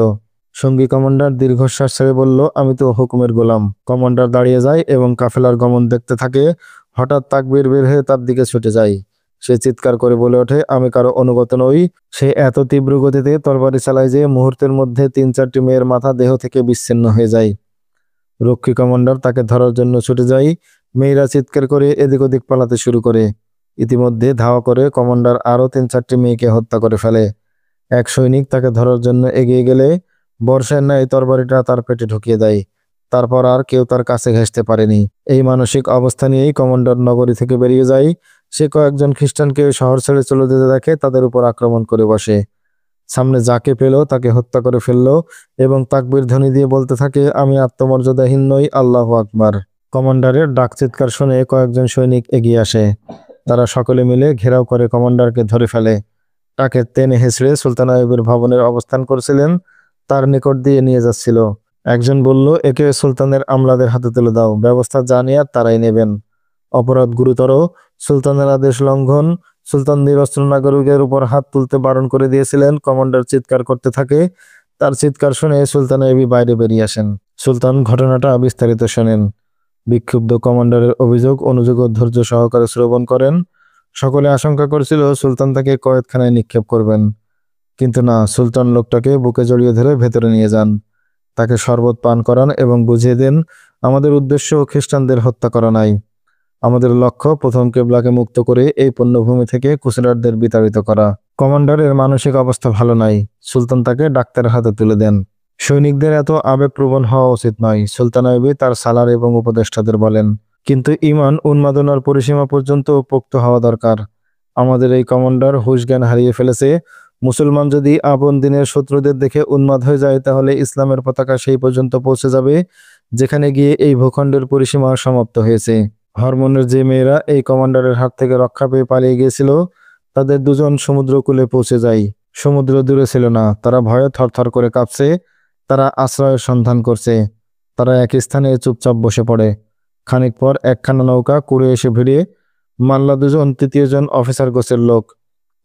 সঙ্গী কমান্ডার দীর্ঘশ্বাস ছেড়ে বলল, আমি তো হুকুমের গোলাম। কমান্ডার দাঁড়িয়ে যায় এবং কাফেলার গমন দেখতে থাকে। হঠাৎ তাকবীর বের হয়ে তার দিকে ছুটে যায়। সে চিৎকার করে বলে ওঠে, আমি কারো অনুগত নই। সে এত তীব্র গতিতে তরবারি চালায় যে মুহূর্তের মধ্যে 3-4টি মেয়ের মাথা দেহ থেকে বিচ্ছিন্ন হয়ে যায়। রক্ষী কমান্ডার তাকে ধরার জন্য ছুটে যায়। মেয়েরা চিৎকার করে এদিক ওদিক পালাতে শুরু করে। ইতিমধ্যে ধাওয়া করে কমান্ডার আরও 3-4টি মেয়েকে হত্যা করে ফেলে। এক সৈনিক তাকে ধরার জন্য এগিয়ে গেলে বর্ষার ন্যায় তরবারিটা তার পেটে ঢুকিয়ে দেয়। তারপর আর কেউ তার কাছে ঘেঁষতে পারেনি। এই মানসিক অবস্থা নিয়েই কমান্ডার নগরী থেকে বেরিয়ে যায়। সে কয়েকজন খ্রিস্টানকে শহর ছেড়ে চলে যেতে দেখে তাদের উপর আক্রমণ করে বসে। সামনে যাকে পেল তাকে হত্যা করে ফেললো এবং তাকবীর ধ্বনি দিয়ে বলতে থাকে, আমি আত্মমর্যাদাহীন নই, আল্লাহু আকবার। কমান্ডারের ডাক চিৎকার শুনে কয়েকজন সৈনিক এগিয়ে আসে। তারা সকলে মিলে ঘেরাও করে কমান্ডারকে ধরে ফেলে। তাকে টেনে হেঁচড়ে সুলতান আইয়ুবের ভবনের অবস্থান করছিলেন তার নিকট দিয়ে নিয়ে যাচ্ছিল। একজন বলল, একে সুলতানের আমলাদের হাতে তুলে দাও, ব্যবস্থা যা নেয়ার তারাই নেবেন। অপরাধ গুরুতর, সুলতানের আদেশ লঙ্ঘন। সুলতান নিরস্ত্র নাগরিকের উপর হাত তুলতে বারণ করে দিয়েছিলেন। কমান্ডার চিৎকার করতে থাকে। তার চিৎকার শুনে সুলতান আইয়ুবী বাইরে বেরিয়ে আসেন। সুলতান ঘটনাটা বিস্তারিত শোনেন। বিক্ষুব্ধ কমান্ডারের অভিযোগ অনুযোগ ও ধৈর্য সহকারে শ্রবণ করেন। সকলে আশঙ্কা করছিল সুলতান তাকে কয়েদখানায় নিক্ষেপ করবেন, কিন্তু না, সুলতান লোকটাকে বুকে জড়িয়ে ধরে ভেতরে নিয়ে যান। তাকে শরবত পান করান এবং বুঝিয়ে দেন, আমাদের উদ্দেশ্য খ্রিস্টানদের হত্যা করা নাই। আমাদের লক্ষ্য প্রথম কেবলাকে মুক্ত করে এই পুণ্যভূমি থেকে ক্রুসেডারদের বিতাড়িত করা। কমান্ডারের মানসিক অবস্থা ভালো নাই। সুলতান তাকে ডাক্তারের হাতে তুলে দেন। সৈনিকদের এত আবেগপ্রবণ হওয়া উচিত নয়, সুলতান আইয়ুবী তার সালার এবং উপদেষ্টাদের বলেন। কিন্তু ঈমান উন্মাদনার পরিসীমা পর্যন্ত পোক্ত হওয়া দরকার। আমাদের এই কমান্ডার হুঁশ জ্ঞান হারিয়ে ফেলেছে। মুসলমান যদি আপন দিনের শত্রুদের দেখে উন্মাদ হয়ে যায়, তাহলে ইসলামের পতাকা সেই পর্যন্ত পৌঁছে যাবে যেখানে গিয়ে এই ভূখণ্ডের পরিসীমা সমাপ্ত হয়েছে। হরমোনের যে মেয়েরা এই কমান্ডারের হাত থেকে রক্ষা পেয়ে পালিয়ে গিয়েছিল, তাদের দুজন সমুদ্রকূলে পৌঁছে যায়। সমুদ্র দূরে ছিল না, তারা ভয়ে থরথর করে কাঁপছে। তারা আশ্রয়ের সন্ধান করছে। তারা এক স্থানে চুপচাপ বসে পড়ে। খানিক পর একখানা নৌকা কুড়ে এসে ভিড়ে। মাল্লা দুজন তৃতীয়জন অফিসার গোছের লোক।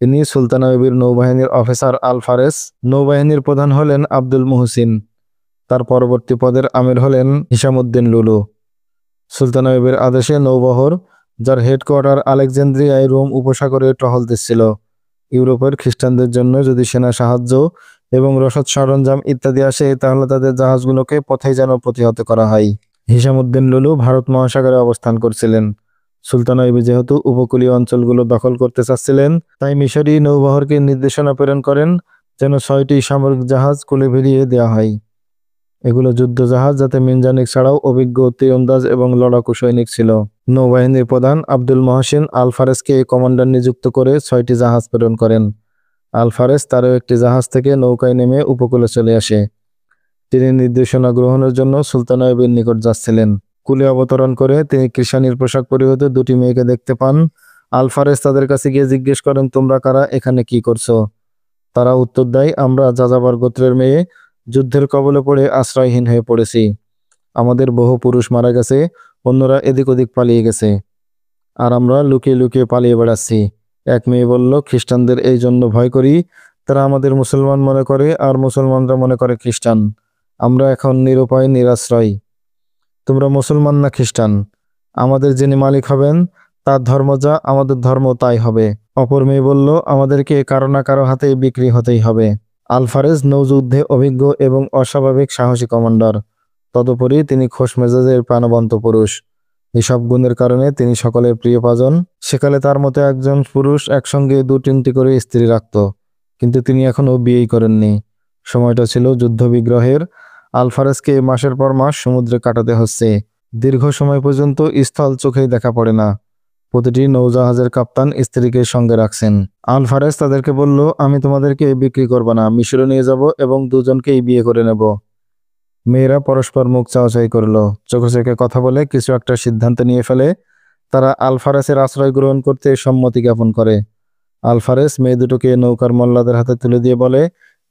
ইনি সুলতান আইয়ুবীর নৌবাহিনীর অফিসার আল ফারেস। নৌবাহিনীর প্রধান হলেন আব্দুল মুহসিন। তার পরবর্তী পদের আমির হলেন হিসামউদ্দিন লুলু। সুলতান আইয়ুবের আদেশে নৌবহর, যার হেডকোয়ার্টার আলেকজান্দ্রিয়ায়, রোম উপসাগরে টহল দিচ্ছিল। ইউরোপের খ্রিস্টানদের জন্য যদি সেনা সাহায্য এবং রসদ সরঞ্জাম ইত্যাদি আসে, তাহলে তাদের জাহাজগুলোকে পথেই যেন প্রতিহত করা হয়। হিসামউদ্দিন লুলু ভারত মহাসাগরে অবস্থান করছিলেন। সুলতান আইয়ুবী যেহেতু উপকূলীয় অঞ্চলগুলো দখল করতে চাচ্ছিলেন, তাই মিশরী নৌবহরকে নির্দেশনা প্রেরণ করেন যেন 6টি সামরিক জাহাজ কূলে ভিড়িয়ে দেওয়া হয়। এগুলো যুদ্ধ জাহাজ, যাতে মিনজানিক ছাড়াও অভিজ্ঞ তীরন্দাজ এবং লড়াকু সৈনিক ছিল। নৌবাহিনীর প্রধান আব্দুল মহসিন আল ফারেসকে কমান্ডার নিযুক্ত করে 6টি জাহাজ প্রেরণ করেন। আল ফারেস তারও একটি জাহাজ থেকে নৌকায় নেমে উপকূলে চলে আসে। তিনি নির্দেশনা গ্রহণের জন্য সুলতান আইয়ুবের নিকট যাচ্ছিলেন। কূলে অবতরণ করে তিনি কৃষাণীর পোশাক পরিহিত 2টি মেয়েকে দেখতে পান। আল ফারেস তাদের কাছে গিয়ে জিজ্ঞেস করেন, তোমরা কারা, এখানে কি করছো? তারা উত্তর দেয়, আমরা যাযাবর গোত্রের মেয়ে, যুদ্ধের কবলে পড়ে আশ্রয়হীন হয়ে পড়েছি। আমাদের বহু পুরুষ মারা গেছে, অন্যরা এদিক ওদিক পালিয়ে গেছে, আর আমরা লুকিয়ে লুকিয়ে পালিয়ে বেড়াচ্ছি। এক মেয়ে বলল, খ্রিস্টানদের এই জন্য ভয় করি, তারা আমাদের মুসলমান মনে করে আর মুসলমানরা মনে করে খ্রিস্টান। আমরা এখন নিরুপায়, নিরাশ্রয়। তোমরা মুসলমান না খ্রিস্টান? আমাদের যিনি মালিক হবেন তার ধর্ম যা, আমাদের ধর্ম তাই হবে। অপর মেয়ে বলল, আমাদেরকে কারো না কারো হাতে বিক্রি হতেই হবে। আল ফারেজ নৌযুদ্ধে অভিজ্ঞ এবং অস্বাভাবিক সাহসী কমান্ডার। তদুপরি তিনি খোশ মেজাজের প্রাণবন্ত পুরুষ। এসব গুণের কারণে তিনি সকলের প্রিয়ভাজন। সেকালে তার মতো একজন পুরুষ একসঙ্গে 2-3টি করে স্ত্রী রাখত, কিন্তু তিনি এখনও বিয়েই করেননি। সময়টা ছিল যুদ্ধ বিগ্রহের। আলফারেজকে মাসের পর মাস সমুদ্রে কাটাতে হচ্ছে। দীর্ঘ সময় পর্যন্ত স্থল চোখেই দেখা পড়ে না। প্রতিটি নৌজাহাজের কাপ্তান স্ত্রীকে সঙ্গে রাখছেন। আলফারেজ তাদেরকে বলল, আমি তোমাদেরকে বিক্রি করব না, মিশরে নিয়ে যাব এবং দুজনকেই বিয়ে করে নেব। মেয়েরা পরস্পর মুখ চাওয়াচাই করল। চোখে চোখে কথা বলে কিছু একটা সিদ্ধান্ত নিয়ে ফেলে। তারা আলফারেজের আশ্রয় গ্রহণ করতে সম্মতি জ্ঞাপন করে। আলফারেজ মেয়ে দুটোকে নৌকার মোল্লাদের হাতে তুলে দিয়ে বলে,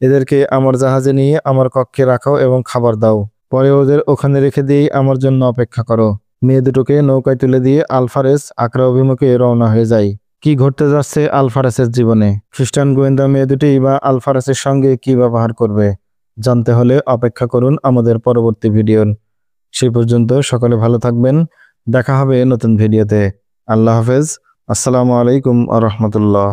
এদেরকে আমার জাহাজে নিয়ে আমার কক্ষে রাখো এবং খাবার দাও। পরে ওদের ওখানে রেখে দিয়েই আমার জন্য অপেক্ষা করো। মেয়ে দুটোকে নৌকায় তুলে দিয়ে আলফারেজ আকরা অভিমুখে রওনা হয়ে যায়। কি ঘটতে যাচ্ছে আলফারেজের জীবনে? খ্রিস্টান গোয়েন্দা মেয়ে দুটি বা আলফারেজের সঙ্গে কি ব্যবহার করবে? জানতে হলে অপেক্ষা করুন আমাদের পরবর্তী ভিডিওর। সেই পর্যন্ত সকলে ভালো থাকবেন। দেখা হবে নতুন ভিডিওতে। আল্লাহ হাফেজ। আসসালামু আলাইকুম আ রহমতুল্লাহ।